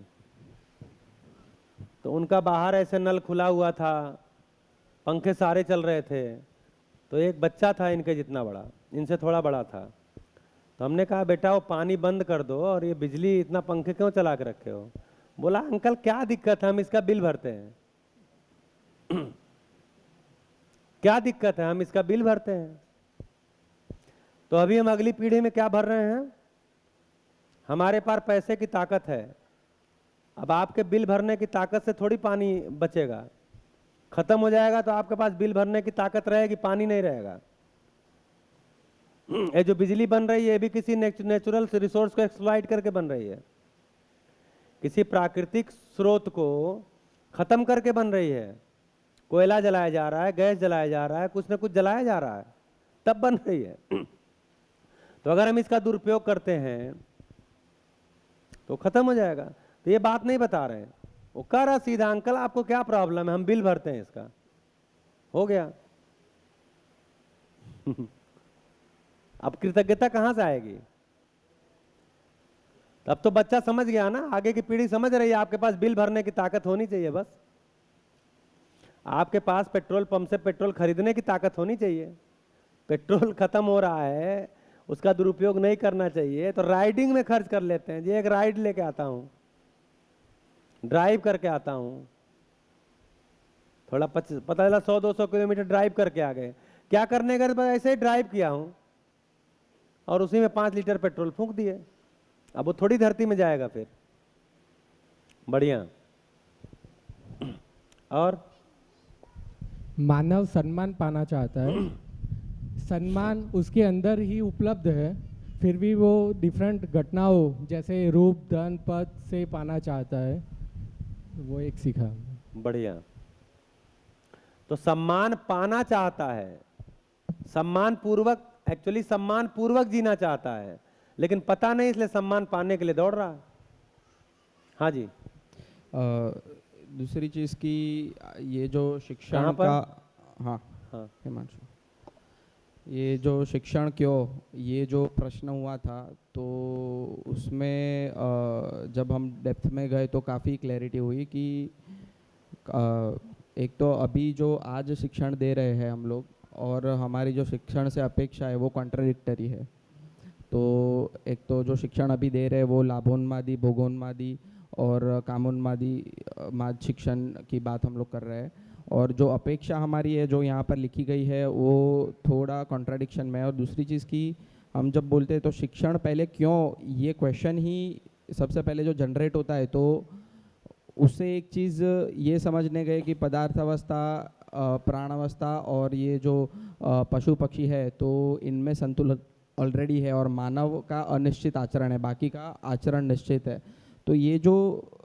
तो उनका बाहर ऐसे नल खुला हुआ था, पंखे सारे चल रहे थे। तो एक बच्चा था इनके जितना बड़ा, इनसे थोड़ा बड़ा था। तो हमने कहा बेटा वो पानी बंद कर दो और ये बिजली इतना पंखे क्यों चला के रखे हो। बोला अंकल क्या दिक्कत है, हम इसका बिल भरते हैं। क्या दिक्कत है, हम इसका बिल भरते हैं। तो अभी हम अगली पीढ़ी में क्या भर रहे हैं, हमारे पास पैसे की ताकत है। अब आपके बिल भरने की ताकत से थोड़ी पानी बचेगा। खत्म हो जाएगा तो आपके पास बिल भरने की ताकत रहेगी, पानी नहीं रहेगा। ये जो बिजली बन रही है ये भी किसी नेचुरल रिसोर्स को एक्सप्लॉइट करके बन रही है, किसी प्राकृतिक स्रोत को खत्म करके बन रही है। कोयला जलाया जा रहा है, गैस जलाया जा रहा है, कुछ ना कुछ जलाया जा रहा है, तब बन रही है। तो अगर हम इसका दुरुपयोग करते हैं तो खत्म हो जाएगा। तो ये बात नहीं बता रहे हैं। वो कह रहा सीधा अंकल आपको क्या प्रॉब्लम है, हम बिल भरते हैं इसका, हो गया। अब कृतज्ञता कहां से आएगी। तब तो बच्चा समझ गया ना, आगे की पीढ़ी समझ रही है आपके पास बिल भरने की ताकत होनी चाहिए। बस आपके पास पेट्रोल पंप से पेट्रोल खरीदने की ताकत होनी चाहिए। पेट्रोल खत्म हो रहा है, उसका दुरुपयोग नहीं करना चाहिए, तो राइडिंग में खर्च कर लेते हैं जी। एक राइड लेके आता हूं, ड्राइव करके आता हूं, थोड़ा पता चला 100-200 किलोमीटर ड्राइव करके आ गए। क्या करने गए, बस ऐसे ही ड्राइव किया हूं और उसी में 5 लीटर पेट्रोल फूंक दिए। अब वो थोड़ी धरती में जाएगा फिर। बढ़िया। और
मानव सम्मान पाना चाहता है, सम्मान उसके अंदर ही उपलब्ध है, फिर भी वो डिफरेंट घटनाओं जैसे रूप धन पद से पाना चाहता है। वो एक सीखा।
बढ़िया। तो सम्मान पाना चाहता है, सम्मान पूर्वक, एक्चुअली सम्मान पूर्वक जीना चाहता है, लेकिन पता नहीं इसलिए सम्मान पाने के लिए दौड़ रहा है। हाँ जी।
दूसरी चीज़ की ये जो शिक्षण
कहाँ पर?
का, हाँ
हाँ
हिमांशु, ये जो शिक्षण क्यों, ये जो प्रश्न हुआ था, तो उसमें जब हम डेप्थ में गए तो काफ़ी क्लैरिटी हुई कि एक तो अभी जो आज शिक्षण दे रहे हैं हम लोग और हमारी जो शिक्षण से अपेक्षा है वो कॉन्ट्राडिक्टरी है। तो एक तो जो शिक्षण अभी दे रहे हैं वो लाभोन्मादी, भोगोन्मादी और कामोन्मादी शिक्षण की बात हम लोग कर रहे हैं, और जो अपेक्षा हमारी है जो यहाँ पर लिखी गई है वो थोड़ा कॉन्ट्राडिक्शन में है। और दूसरी चीज़ की, हम जब बोलते हैं तो शिक्षण पहले क्यों, ये क्वेश्चन ही सबसे पहले जो जनरेट होता है, तो उससे एक चीज़ ये समझने गए कि पदार्थावस्था, प्राणावस्था और ये जो पशु पक्षी है तो इनमें संतुलन ऑलरेडी है और मानव का अनिश्चित आचरण है, बाकी का आचरण निश्चित है। तो ये जो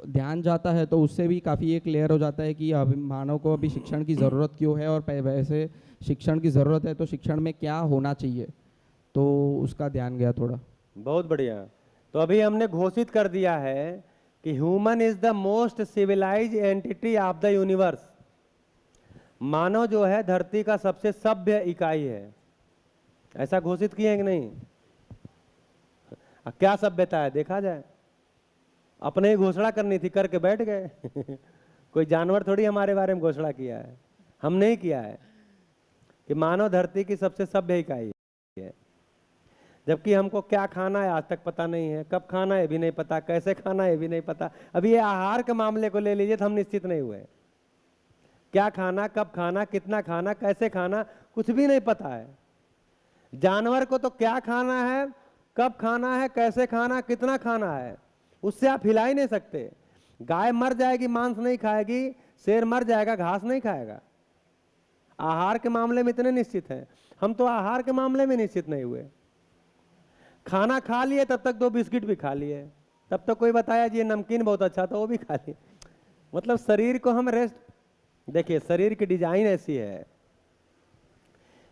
ध्यान जाता है तो उससे भी काफ़ी ये क्लियर हो जाता है कि अभी मानव को अभी शिक्षण की ज़रूरत क्यों है, और वैसे शिक्षण की ज़रूरत है तो शिक्षण में क्या होना चाहिए, तो उसका ध्यान गया थोड़ा।
बहुत बढ़िया। तो अभी हमने घोषित कर दिया है कि human is the most civilize entity of the universe. मानव जो है धरती का सबसे सभ्य इकाई है, ऐसा घोषित किए कि नहीं। क्या सभ्यता है देखा जाए, अपने ही घोषणा करनी थी, करके बैठ गए। कोई जानवर थोड़ी हमारे बारे में घोषणा किया है, हमने ही किया है कि मानव धरती की सबसे सभ्य इकाई है। जबकि हमको क्या खाना है आज तक पता नहीं है, कब खाना है भी नहीं पता, कैसे खाना है भी नहीं पता। अभी ये आहार के मामले को ले लीजिए तो हम निश्चित नहीं हुए, क्या खाना, कब खाना, कितना खाना, कैसे खाना, कुछ भी नहीं पता है। जानवर को तो क्या खाना है, कब खाना है, कैसे खाना, कितना खाना है, उससे आप हिला ही नहीं सकते। गाय मर जाएगी मांस नहीं खाएगी, शेर मर जाएगा घास नहीं खाएगा। आहार के मामले में इतने निश्चित हैं, हम तो आहार के मामले में निश्चित नहीं हुए। खाना खा लिए तब तक 2 बिस्किट भी खा लिए, तब तक कोई बताया जी ये नमकीन बहुत अच्छा था वो भी खा लिए। मतलब शरीर को हम रेस्ट, देखिए शरीर की डिजाइन ऐसी है,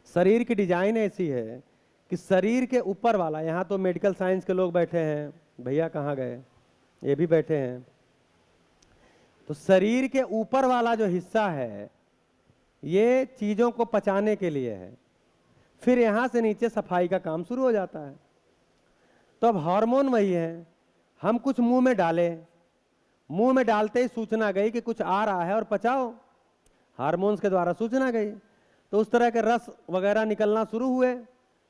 शरीर की डिजाइन ऐसी है कि शरीर के ऊपर वाला, यहाँ तो मेडिकल साइंस के लोग बैठे हैं, भैया कहाँ गए, ये भी बैठे हैं, तो शरीर के ऊपर वाला जो हिस्सा है ये चीजों को पचाने के लिए है, फिर यहां से नीचे सफाई का काम शुरू हो जाता है। तो अब हार्मोन वही है, हम कुछ मुंह में डालें, मुंह में डालते ही सूचना गई कि कुछ आ रहा है और पचाओ, हार्मोन्स के द्वारा सूचना गई, तो उस तरह के रस वगैरह निकलना शुरू हुए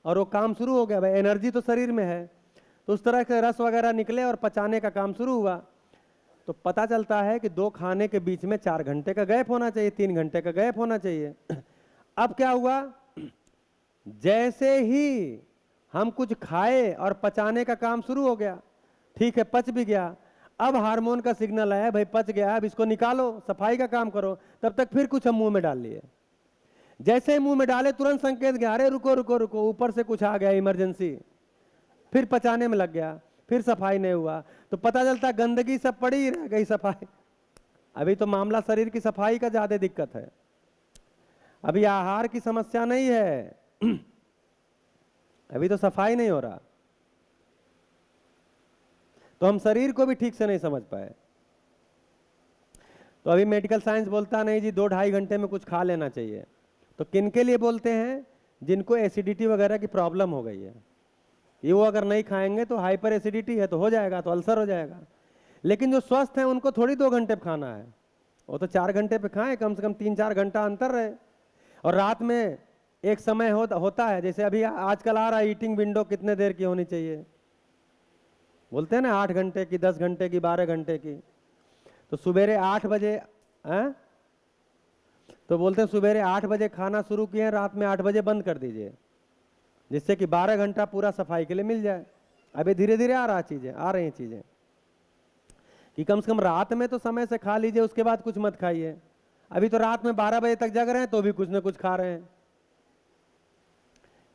और वो काम शुरू हो गया। भाई एनर्जी तो शरीर में है, तो उस तरह के रस वगैरह निकले और पचाने का काम शुरू हुआ। तो पता चलता है कि 2 खाने के बीच में 4 घंटे का गैप होना चाहिए, 3 घंटे का गैप होना चाहिए। अब क्या हुआ, जैसे ही हम कुछ खाए और पचाने का काम शुरू हो गया, ठीक है पच भी गया, अब हार्मोन का सिग्नल आया भाई पच गया, अब इसको निकालो, सफाई का काम करो, तब तक फिर कुछ हम मुंह में डाल लिए। जैसे ही मुंह में डाले तुरंत संकेत गया, अरे रुको रुको रुको, ऊपर से कुछ आ गया इमरजेंसी, फिर पचाने में लग गया, फिर सफाई नहीं हुआ, तो पता चलता गंदगी सब पड़ी ही रह गई, सफाई। अभी तो मामला शरीर की सफाई का ज्यादा दिक्कत है, अभी आहार की समस्या नहीं है, अभी तो सफाई नहीं हो रहा, तो हम शरीर को भी ठीक से नहीं समझ पाए। तो अभी मेडिकल साइंस बोलता नहीं जी 2-2.5 घंटे में कुछ खा लेना चाहिए। तो किन के लिए बोलते हैं, जिनको एसिडिटी वगैरह की प्रॉब्लम हो गई है, ये वो अगर नहीं खाएंगे तो हाइपर एसिडिटी है तो हो जाएगा, तो अल्सर हो जाएगा। लेकिन जो स्वस्थ हैं उनको थोड़ी 2 घंटे पे खाना है, वो तो 4 घंटे पे खाएं, कम से कम 3-4 घंटा अंतर रहे। और रात में एक समय होता है, जैसे अभी आजकल आ रहा है ईटिंग विंडो कितने देर की होनी चाहिए, बोलते हैं ना 8 घंटे की, 10 घंटे की, 12 घंटे की। तो सवेरे 8 बजे तो बोलते हैं सवेरे 8 बजे खाना शुरू किए, रात में 8 बजे बंद कर दीजिए, जिससे कि 12 घंटा पूरा सफाई के लिए मिल जाए। अभी धीरे धीरे आ रही हैं चीजें कि कम से कम रात में तो समय से खा लीजिए, उसके बाद कुछ मत खाइए। अभी तो रात में 12 बजे तक जग रहे हैं तो भी कुछ ना कुछ खा रहे हैं।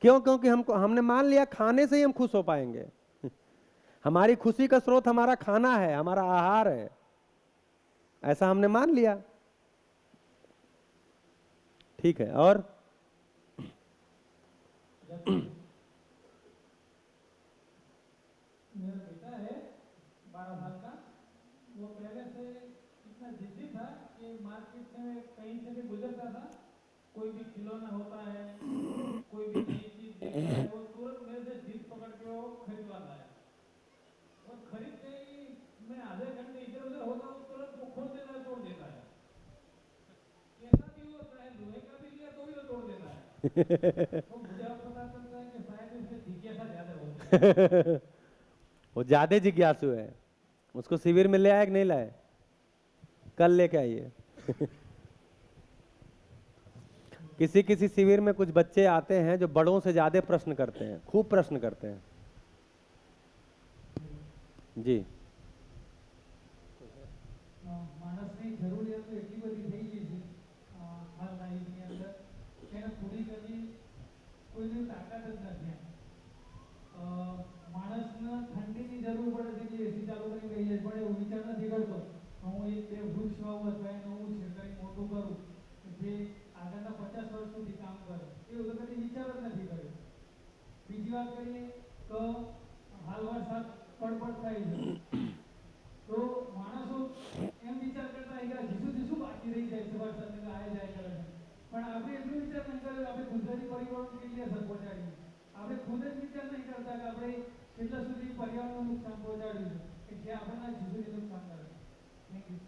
क्यों? क्योंकि हमने मान लिया खाने से ही हम खुश हो पाएंगे। हमारी खुशी का स्रोत हमारा खाना है, हमारा आहार है, ऐसा हमने मान लिया। ठीक है, और
मेरा बेटा है 12 साल का, वो पहले से इतना जिद्दी था कि मार्केट में कहीं से भी गुजरता था, कोई भी खिलौना होता है, कोई भी नई चीज देखता है, वो तुरंत मेरे से जिद पकड़ के वो खरीदवाता है। और खरीदते ही मैं आधे घंटे इधर उधर होता हूँ, तुरंत वो खोल देता है, तोड़ देता है। कैसा भी होता है, लोहे का भी लिया तो भी वो तोड़ देता है। तो मुझे अब पता चलता है कि शायद इसमें जिज्ञासा ज्यादा होती है।
वो ज्यादा जिज्ञासु है, उसको शिविर में ले आए कि नहीं लाए? कल लेके आइए। किसी किसी शिविर में कुछ बच्चे आते हैं जो बड़ों से ज्यादा प्रश्न करते हैं, खूब प्रश्न करते हैं। जी,
માણસની જરૂરિયાતો એટલી બધી થઈ ગઈ છે હાલના યુગની અંદર કે એને પૂરી કરવી કોઈની તાકાત જ નથી. માણસને ઠંડીની જરૂર પડે છે કે એસી ચાલુ કરીને ગઈ જાય, પણ એવું વિચાર નથી કરતો હું એક બે વૃક્ષ વાવું અથવા એને હું છેકરી મોટું કરું જે આગળના 50 વર્ષ સુધી કામ કરે, એવું તો કદી વિચાર જ નથી કર્યો. બીજી વાત કરીએ તો હાલ વરસાદ પડપડ થાય છે તો માણસો એમ વિચાર કરતા હોય કે જીસુ જીસુ બાકી રહી જાય છે, વરસાદ આયા જાય કરે છે, પણ આપણે એટલું વિચાર નહીં કર્યો આપણે કુદરતી પરિબળોને કેટલી અસર પહોંચાડી. આપણે ખુદ જ વિચાર નહીં કરતા કે આપણે કેટલા સુધી પર્યાવરણનું નુકસાન પહોંચાડ્યું છે કે જે આપણને જીસુથી નુકસાન કરે. Thank you.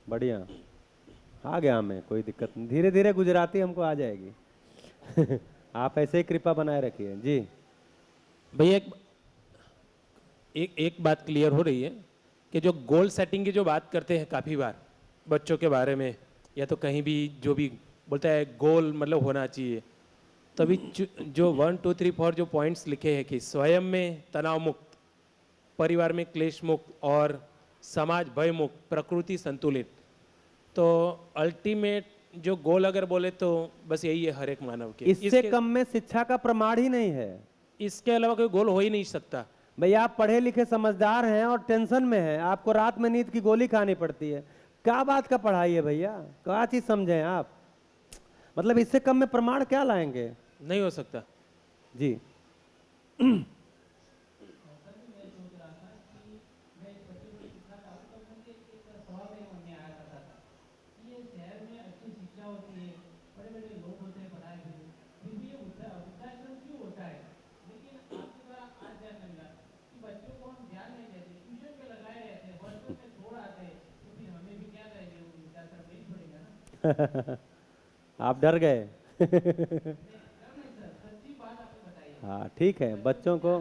बढ़िया, आ गया हमें, कोई दिक्कत नहीं, धीरे धीरे गुजराती हमको आ जाएगी। आप ऐसे ही कृपा बनाए रखिए। जी
भैया एक बात क्लियर हो रही है कि जो गोल सेटिंग की जो बात करते हैं काफ़ी बार बच्चों के बारे में, या तो कहीं भी जो भी बोलता है गोल मतलब होना चाहिए, तो अभी जो 1 2 3 4 जो पॉइंट्स लिखे हैं कि स्वयं में तनाव मुक्त, परिवार में क्लेश मुक्त और समाज भयमुक्त, प्रकृति संतुलित। तो अल्टीमेट जो गोल अगर बोले तो बस यही है हर एक मानव के।
इससे कम में शिक्षा का प्रमाण ही नहीं है।
इसके अलावा कोई गोल हो ही नहीं सकता।
भैया आप पढ़े लिखे समझदार हैं और टेंशन में हैं, आपको रात में नींद की गोली खानी पड़ती है, क्या बात का पढ़ाई है भैया, क्या चीज समझे आप? मतलब इससे कम में प्रमाण क्या लाएंगे?
नहीं हो सकता
जी। आप डर गए। हाँ ठीक है, बच्चों को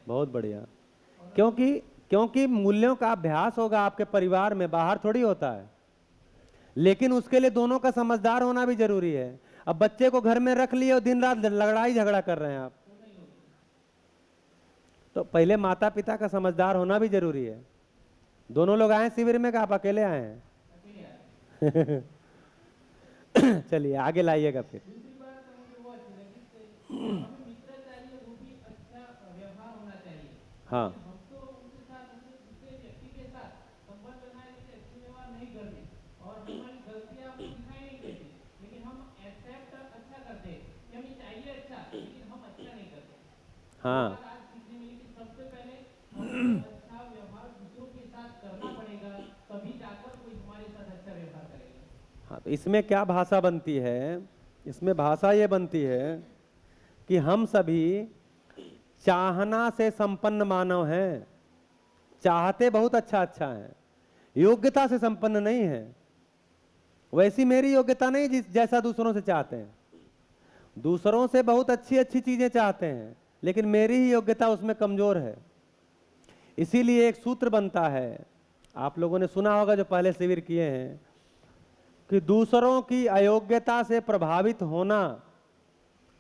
बहुत बढ़िया, क्योंकि क्योंकि मूल्यों का अभ्यास होगा आपके परिवार में, बाहर थोड़ी होता है। लेकिन उसके लिए दोनों का समझदार होना भी जरूरी है। अब बच्चे को घर में रख लिए और दिन रात लड़ाई झगड़ा कर रहे हैं आप, तो पहले माता पिता का समझदार होना भी जरूरी है। दोनों लोग आए शिविर में, क्या आप अकेले आए हैं? चलिए आगे लाइएगा फिर। हाँ हाँ हाँ, तो इसमें क्या भाषा बनती है? इसमें भाषा ये बनती है कि हम सभी चाहना से संपन्न मानव हैं, चाहते बहुत अच्छा अच्छा है, योग्यता से संपन्न नहीं है। वैसी मेरी योग्यता नहीं जिस जैसा दूसरों से चाहते हैं। दूसरों से बहुत अच्छी अच्छी चीजें चाहते हैं, लेकिन मेरी ही योग्यता उसमें कमजोर है। इसीलिए एक सूत्र बनता है, आप लोगों ने सुना होगा जो पहले शिविर किए हैं, कि दूसरों की अयोग्यता से प्रभावित होना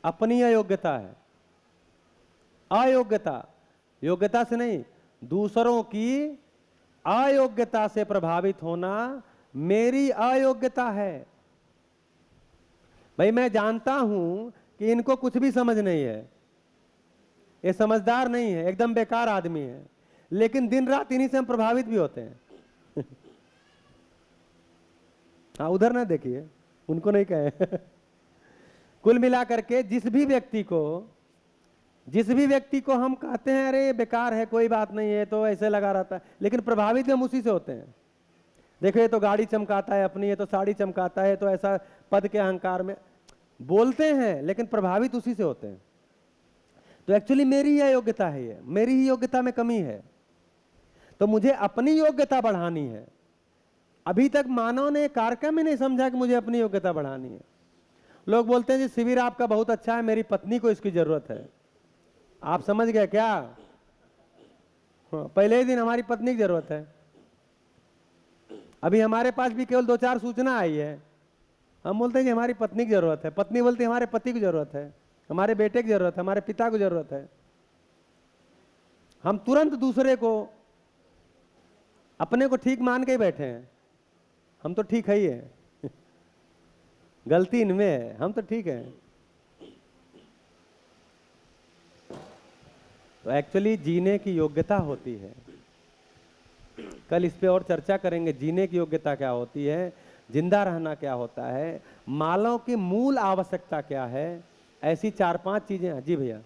अपनी अयोग्यता है। अयोग्यता, योग्यता से नहीं, दूसरों की अयोग्यता से प्रभावित होना मेरी अयोग्यता है। भाई मैं जानता हूं कि इनको कुछ भी समझ नहीं है, ये समझदार नहीं है, एकदम बेकार आदमी है, लेकिन दिन रात इन्हीं से हम प्रभावित भी होते हैं। हाँ उधर ना देखिए, उनको नहीं कहे। कुल मिलाकर के जिस भी व्यक्ति को हम कहते हैं अरे बेकार है, कोई बात नहीं है, तो ऐसे लगा रहता है, लेकिन प्रभावित हम उसी से होते हैं। देखो ये तो गाड़ी चमकाता है अपनी, ये तो साड़ी चमकाता है, तो ऐसा पद के अहंकार में बोलते हैं, लेकिन प्रभावित उसी से होते हैं। तो एक्चुअली मेरी ही अयोग्यता है, ये मेरी ही योग्यता में कमी है, तो मुझे अपनी योग्यता बढ़ानी है। अभी तक मानव ने कार्यक्रम ही नहीं समझा कि मुझे अपनी योग्यता बढ़ानी है। लोग बोलते हैं जी शिविर आपका बहुत अच्छा है, मेरी पत्नी को इसकी जरूरत है। आप समझ गए क्या? पहले ही दिन हमारी पत्नी की जरूरत है। अभी हमारे पास भी केवल 2-4 सूचना आई है, हम बोलते हैं कि हमारी पत्नी की जरूरत है, पत्नी बोलती है हमारे पति की जरूरत है, हमारे बेटे की जरूरत है, हमारे पिता की जरूरत है। हम तुरंत दूसरे को, अपने को ठीक मान के ही बैठे हैं, हम तो ठीक है ही है। गलती इनमें है, हम तो ठीक है। तो एक्चुअली जीने की योग्यता होती है, कल इस पे और चर्चा करेंगे। जीने की योग्यता क्या होती है, जिंदा रहना क्या होता है, मानव की मूल आवश्यकता क्या है, ऐसी 4-5 चीजें हैं। जी भैया।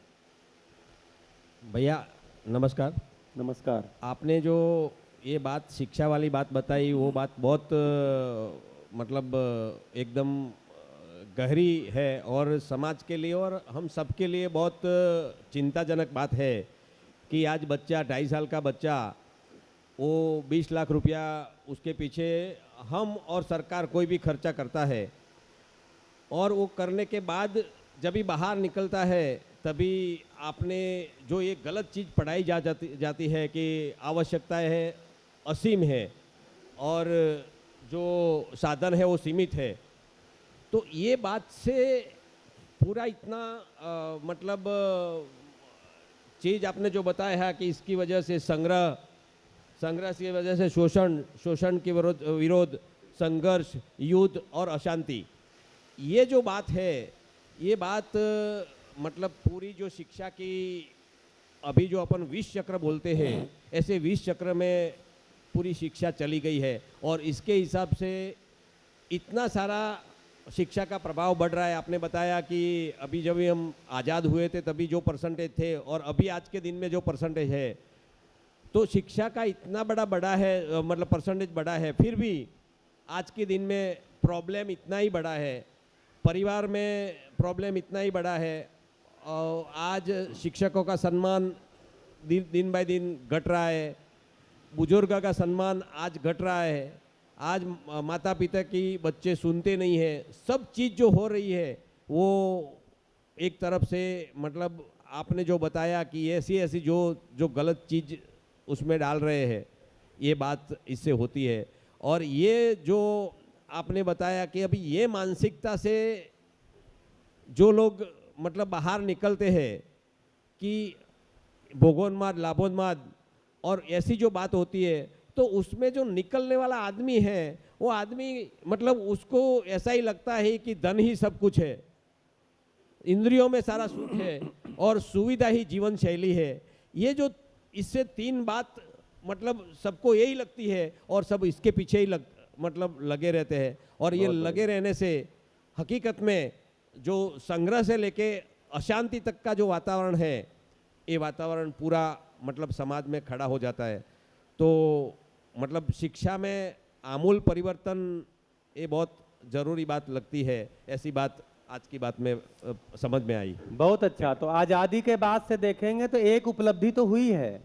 भैया नमस्कार।
नमस्कार।
आपने जो ये बात शिक्षा वाली बात बताई, वो बात बहुत मतलब एकदम गहरी है और समाज के लिए और हम सब के लिए बहुत चिंताजनक बात है कि आज बच्चा 2.5 साल का बच्चा वो 20 लाख रुपया उसके पीछे हम और सरकार कोई भी खर्चा करता है, और वो करने के बाद जब भी बाहर निकलता है तभी आपने जो ये गलत चीज़ पढ़ाई जाती है कि आवश्यकताएं है असीम है और जो साधन है वो सीमित है। तो ये बात से पूरा इतना मतलब चीज़ आपने जो बताया है कि इसकी वजह से संग्रह की वजह से शोषण के विरोध, संघर्ष, युद्ध और अशांति, ये जो बात है, ये बात मतलब पूरी जो शिक्षा की अभी जो अपन 20 चक्र बोलते हैं, ऐसे 20 चक्र में पूरी शिक्षा चली गई है। और इसके हिसाब से इतना सारा शिक्षा का प्रभाव बढ़ रहा है। आपने बताया कि अभी जब भी हम आज़ाद हुए थे तभी जो परसेंटेज थे और अभी आज के दिन में जो परसेंटेज है, तो शिक्षा का इतना बड़ा है, मतलब परसेंटेज बढ़ा है, फिर भी आज के दिन में प्रॉब्लम इतना ही बड़ा है, परिवार में प्रॉब्लम इतना ही बड़ा है। और आज शिक्षकों का सम्मान दिन बाय दिन घट रहा है, बुजुर्ग का सम्मान आज घट रहा है, आज माता पिता की बच्चे सुनते नहीं हैं। सब चीज़ जो हो रही है वो एक तरफ से मतलब आपने जो बताया कि ऐसी ऐसी जो गलत चीज़ उसमें डाल रहे हैं, ये बात इससे होती है। और ये जो आपने बताया कि अभी ये मानसिकता से जो लोग मतलब बाहर निकलते हैं कि भोगोन्माद, लाभोन्माद और ऐसी जो बात होती है, तो उसमें जो निकलने वाला आदमी है, वो आदमी मतलब उसको ऐसा ही लगता है कि धन ही सब कुछ है, इंद्रियों में सारा सुख है और सुविधा ही जीवन शैली है। ये जो इससे 3 बात मतलब सबको यही लगती है और सब इसके पीछे ही मतलब लगे रहते हैं। और ये लगे रहने से हकीकत में जो संग्रह से लेके अशांति तक का जो वातावरण है, ये वातावरण पूरा मतलब समाज में खड़ा हो जाता है। तो मतलब शिक्षा में आमूल परिवर्तन ये बहुत ज़रूरी बात लगती है। ऐसी बात आज की बात में समझ में आई।
बहुत अच्छा। तो आज़ादी के बाद से देखेंगे तो एक उपलब्धि तो हुई है,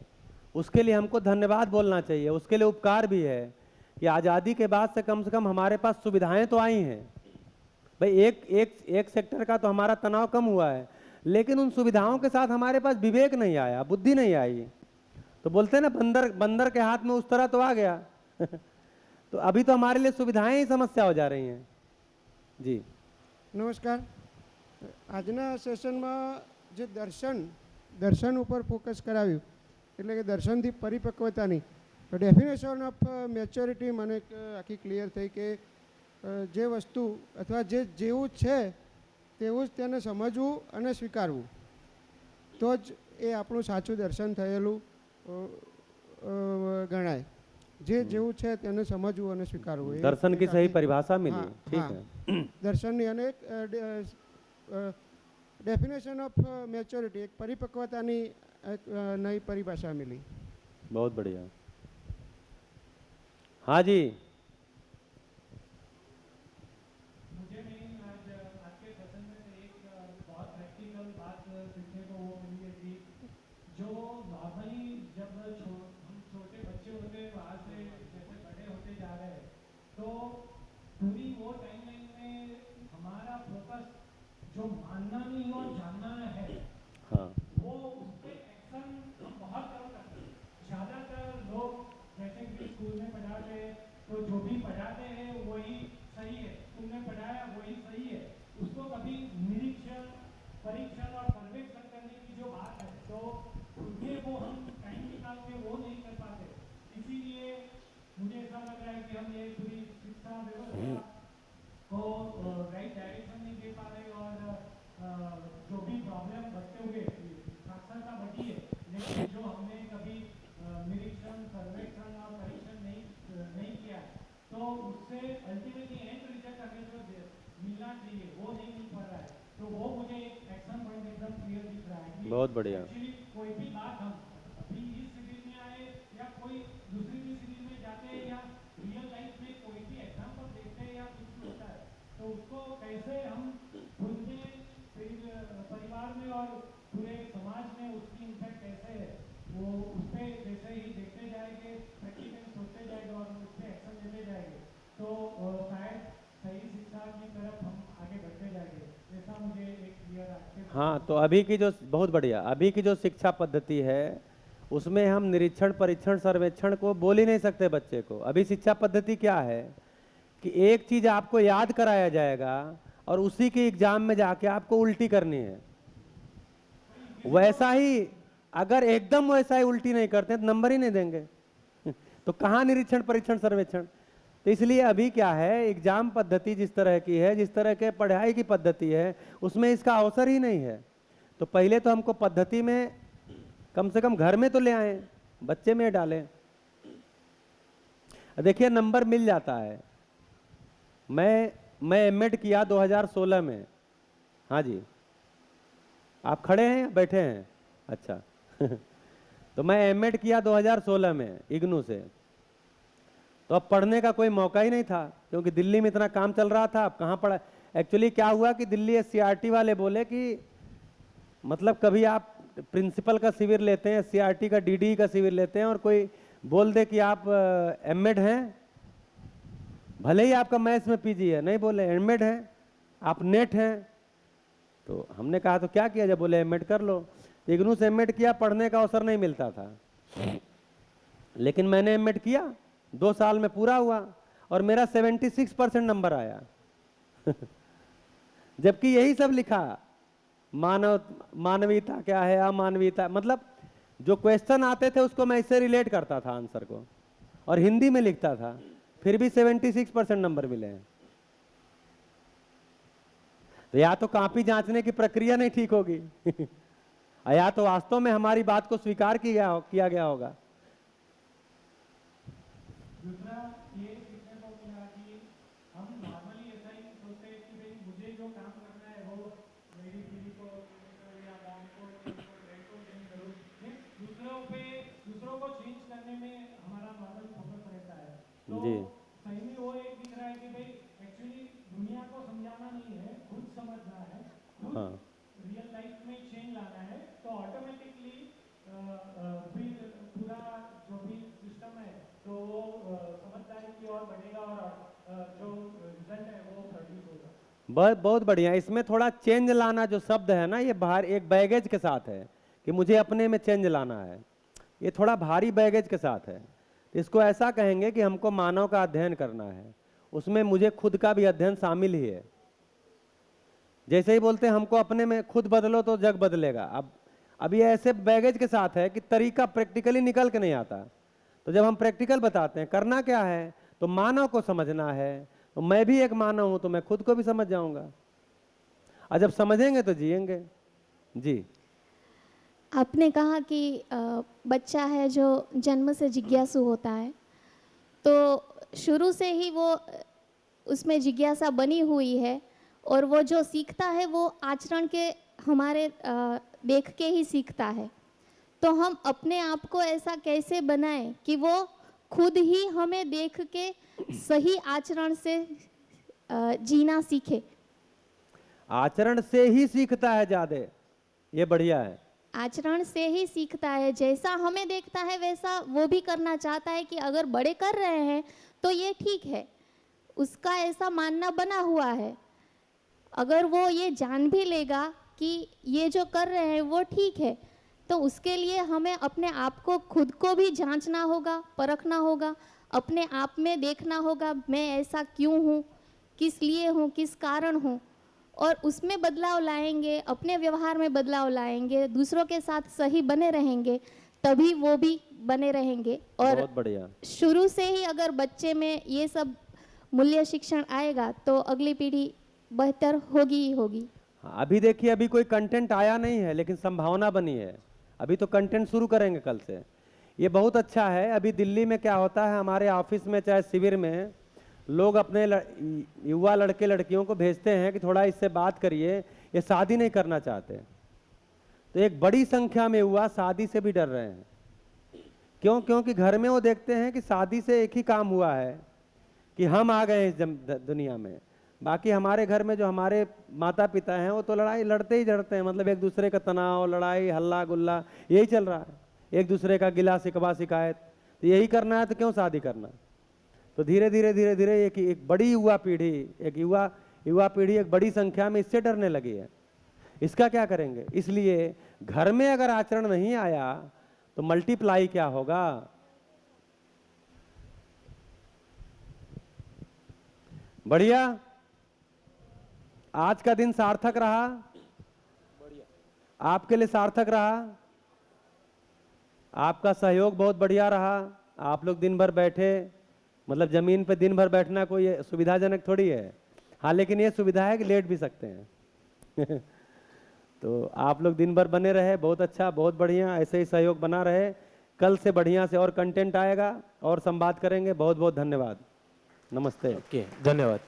उसके लिए हमको धन्यवाद बोलना चाहिए, उसके लिए उपकार भी है कि आज़ादी के बाद से कम हमारे पास सुविधाएं तो आई हैं। भाई एक सेक्टर का तो हमारा तनाव कम हुआ है, लेकिन उन सुविधाओं के साथ हमारे पास विवेक नहीं आया, बुद्धि नहीं आई। तो बोलते हैं ना, बंदर के हाथ में उस तरह तो आ गया तो अभी तो हमारे लिए सुविधाएं ही समस्या हो जा रही हैं। जी
नमस्कार। આજના સેશનમાં જે દર્શન ઉપર ફોકસ કરાવ્યું, એટલે કે દર્શનથી પરિપક્વતાની ડેફિનેશન ઓફ મેચ્યોરિટી મને આખી ક્લિયર થઈ કે જે વસ્તુ અથવા જેવું છે તેવું જ તેને સમજવું અને સ્વીકારવું, તો જ એ આપણું સાચું દર્શન થયેલું ગણાય। જેવું છે તેને સમજવું અને સ્વીકારવું,
दर्शन की सही परिभाषा मिली।
हाँ,
ठीक
हाँ।
है।
દર્શનની અને એક ડેફિનેશન ઓફ મેચ્યોરિટી, એક પરિપક્વતાની એક નઈ પરિભાષા मिली।
बहुत बढ़िया। हाँ जी,
मुझे नहीं आज के सेशन में से एक बहुत प्रैक्टिकल बात सीखने को वो मिली है कि जो नॉर्मली जब हम छोटे बच्चे होते हैं, वहाँ से जैसे बड़े होते जा रहे हैं, तो पूरी वो टाइमलाइन में हमारा फोकस जो मानना नहीं और जानना है,
हाँ
वो उस पर एक्शन हम बहुत कम करते हैं। ज़्यादातर लोग जैसे कि स्कूल में पढ़ाते हैं तो जो भी पढ़ाते हैं वही सही है, स्कूल में पढ़ाया वही सही है, उसको कभी निरीक्षण, परीक्षण और सर्वेक्षण करने की जो बात है, तो उसमें वो हम टाइम निकाल के वो नहीं कर पाते। इसीलिए मुझे ऐसा लग रहा है कि हम ये पूरी शिक्षा व्यवस्था को राइट डायरेक्शन नहीं दे पा रहे और जो भी प्रॉब्लम बढ़ते हुए साक्षरता बढ़ी है, लेकिन जो हमने कभी निरीक्षण, सर्वेक्षण और परीक्षण नहीं किया, तो उससे अल्टीमेटली एंड रिजल्ट हमें जो मिलना चाहिए वो नहीं मिल पा रहा है। तो वो मुझे एक एक्शन पॉइंट एकदम क्लियर दिख रहा है कि
बहुत बढ़िया।
एक्चुअली कोई भी बात हम अभी इस सीरीज में आए या कोई दूसरी भी सीरीज में जाते हैं या रियल लाइफ में कोई भी एग्जाम्पल देखते हैं या कुछ होता है, तो उसको कैसे हम खुद में, फिर परिवार में और पूरे समाज में उसकी इम्पैक्ट कैसे है, वो उस पर जैसे ही देखते जाएंगे, प्रैक्टिकली सोचते जाएंगे और उस पर एक्शन लेते जाएंगे, तो शायद सही शिक्षा की तरफ हम आगे बढ़ते जाएंगे। ऐसा मुझे एक क्लियर आपके।
हाँ, तो अभी की जो बहुत बढ़िया, अभी की जो शिक्षा पद्धति है उसमें हम निरीक्षण, परीक्षण, सर्वेक्षण को बोल ही नहीं सकते बच्चे को। अभी शिक्षा पद्धति क्या है कि एक चीज आपको याद कराया जाएगा और उसी के एग्जाम में जाके आपको उल्टी करनी है। वैसा ही अगर एकदम वैसा ही उल्टी नहीं करते हैं तो नंबर ही नहीं देंगे। तो कहाँ निरीक्षण परीक्षण सर्वेक्षण। तो इसलिए अभी क्या है, एग्जाम पद्धति जिस तरह की है, जिस तरह के पढ़ाई की पद्धति है, उसमें इसका अवसर ही नहीं है। तो पहले तो हमको पद्धति में कम से कम घर में तो ले आए, बच्चे में डालें। देखिए नंबर मिल जाता है। मैं एमएड किया 2016 में। हाँ जी, आप खड़े हैं या बैठे हैं? अच्छा। तो मैं एमएड किया 2016 में इग्नू से। तो अब पढ़ने का कोई मौका ही नहीं था, क्योंकि दिल्ली में इतना काम चल रहा था। अब कहाँ पढ़ा। एक्चुअली क्या हुआ कि दिल्ली एससीईआरटी वाले बोले कि मतलब कभी आप प्रिंसिपल का शिविर लेते हैं, एससीईआरटी का डीडी का शिविर लेते हैं, और कोई बोल दे कि आप एमएड हैं, भले ही आपका मैथ्स में पीजी है, नहीं बोले एमएड हैं, आप नेट हैं। तो हमने कहा तो क्या किया, जब बोले एमएड कर लो। इग्नू से एमएड किया, पढ़ने का अवसर नहीं मिलता था, लेकिन मैंने एमएड किया, 2 साल में पूरा हुआ और मेरा 76% नंबर आया। जबकि यही सब लिखा, मानवीयता क्या है, अमानवीयता, मतलब जो क्वेश्चन आते थे उसको मैं इससे रिलेट करता था आंसर को, और हिंदी में लिखता था, फिर भी 76% नंबर मिले हैं। तो या तो कॉपी जांचने की प्रक्रिया नहीं ठीक होगी, या तो वास्तव में हमारी बात को स्वीकार किया गया होगा।
दूसरा ये सीखने को मिला कि हम नॉर्मली ऐसा ही सोचते हैं कि भाई मुझे जो काम करना है वो मेरी पीढ़ी को या गांव को चेंज करूँ। दूसरों को चेंज करने में हमारा नॉर्मल फोकस रहता है। तो
जी।
सही में वो एक दिख रहा है कि भाई एक्चुअली दुनिया को समझाना नहीं है, खुद समझना है, खुद
हाँ।
रियल लाइफ में चेंज लाना है। तो ऑटोमेटिकली फिर पूरा जो भी सिस्टम है तो वो समझदारी की ओर बढ़ेगा और जो रिजल्ट है वो प्रोड्यूस होगा।
बहुत बढ़िया। इसमें थोड़ा चेंज लाना जो शब्द है ना, ये बाहर एक बैगेज के साथ है कि मुझे अपने में चेंज लाना है। ये थोड़ा भारी बैगेज के साथ है। तो इसको ऐसा कहेंगे कि हमको मानव का अध्ययन करना है, उसमें मुझे खुद का भी अध्ययन शामिल ही है। जैसे ही बोलते हैं हमको अपने में खुद बदलो तो जग बदलेगा। अब ये ऐसे बैगेज के साथ है कि तरीका प्रैक्टिकली निकल के नहीं आता। तो जब हम प्रैक्टिकल बताते हैं करना क्या है, तो मानव को समझना है। तो मैं भी एक मानव हूं, तो मैं खुद को भी समझ जाऊंगा, और जब समझेंगे तो जिएंगे। जी।
आपने कहा कि बच्चा है जो जन्म से जिज्ञासु होता है, तो शुरू से ही वो उसमें जिज्ञासा बनी हुई है, और वो जो सीखता है वो आचरण के हमारे देख के ही सीखता है। तो हम अपने आप को ऐसा कैसे बनाएं कि वो खुद ही हमें देख के सही आचरण से जीना सीखे।
आचरण से ही सीखता है ज्यादा, ये बढ़िया है।
आचरण से ही सीखता है, जैसा हमें देखता है वैसा वो भी करना चाहता है कि अगर बड़े कर रहे हैं तो ये ठीक है, उसका ऐसा मानना बना हुआ है। अगर वो ये जान भी लेगा कि ये जो कर रहे हैं वो ठीक है, तो उसके लिए हमें अपने आप को खुद को भी जांचना होगा, परखना होगा, अपने आप में देखना होगा मैं ऐसा क्यों हूँ, किस लिए हूँ, किस कारण हूँ, और उसमें बदलाव लाएंगे, अपने व्यवहार में बदलाव लाएंगे, दूसरों के साथ सही बने रहेंगे, तभी वो भी बने रहेंगे। और
बहुत बढ़िया।
शुरू से ही अगर बच्चे में ये सब मूल्य शिक्षण आएगा तो अगली पीढ़ी बेहतर होगी ही होगी।
हाँ, अभी देखिए, अभी कोई कंटेंट आया नहीं है, लेकिन संभावना बनी है। अभी तो कंटेंट शुरू करेंगे कल से, ये बहुत अच्छा है। अभी दिल्ली में क्या होता है, हमारे ऑफिस में चाहे शिविर में लोग अपने युवा लड़के लड़कियों को भेजते हैं कि थोड़ा इससे बात करिए, ये शादी नहीं करना चाहते। तो एक बड़ी संख्या में युवा शादी से भी डर रहे हैं। क्यों? क्योंकि घर में वो देखते हैं कि शादी से एक ही काम हुआ है कि हम आ गए इस दुनिया में। बाकी हमारे घर में जो हमारे माता पिता हैं वो तो लड़ाई लड़ते ही जड़ते हैं, मतलब एक दूसरे का तनाव, लड़ाई, हल्ला गुल्ला यही चल रहा है, एक दूसरे का गिला शिकवा शिकायत। तो यही करना है तो क्यों शादी करना। तो धीरे धीरे एक बड़ी युवा पीढ़ी, एक युवा पीढ़ी एक बड़ी संख्या में इससे डरने लगी है। इसका क्या करेंगे? इसलिए घर में अगर आचरण नहीं आया तो मल्टीप्लाई क्या होगा। बढ़िया, आज का दिन सार्थक रहा, आपके लिए सार्थक रहा। आपका सहयोग बहुत बढ़िया रहा। आप लोग दिन भर बैठे, मतलब ज़मीन पे दिन भर बैठना कोई सुविधाजनक थोड़ी है। हाँ, लेकिन ये सुविधा है कि लेट भी सकते हैं। तो आप लोग दिन भर बने रहे, बहुत अच्छा, बहुत बढ़िया, ऐसे ही सहयोग बना रहे। कल से बढ़िया से और कंटेंट आएगा और संवाद करेंगे। बहुत बहुत धन्यवाद। नमस्ते।
ओके, धन्यवाद।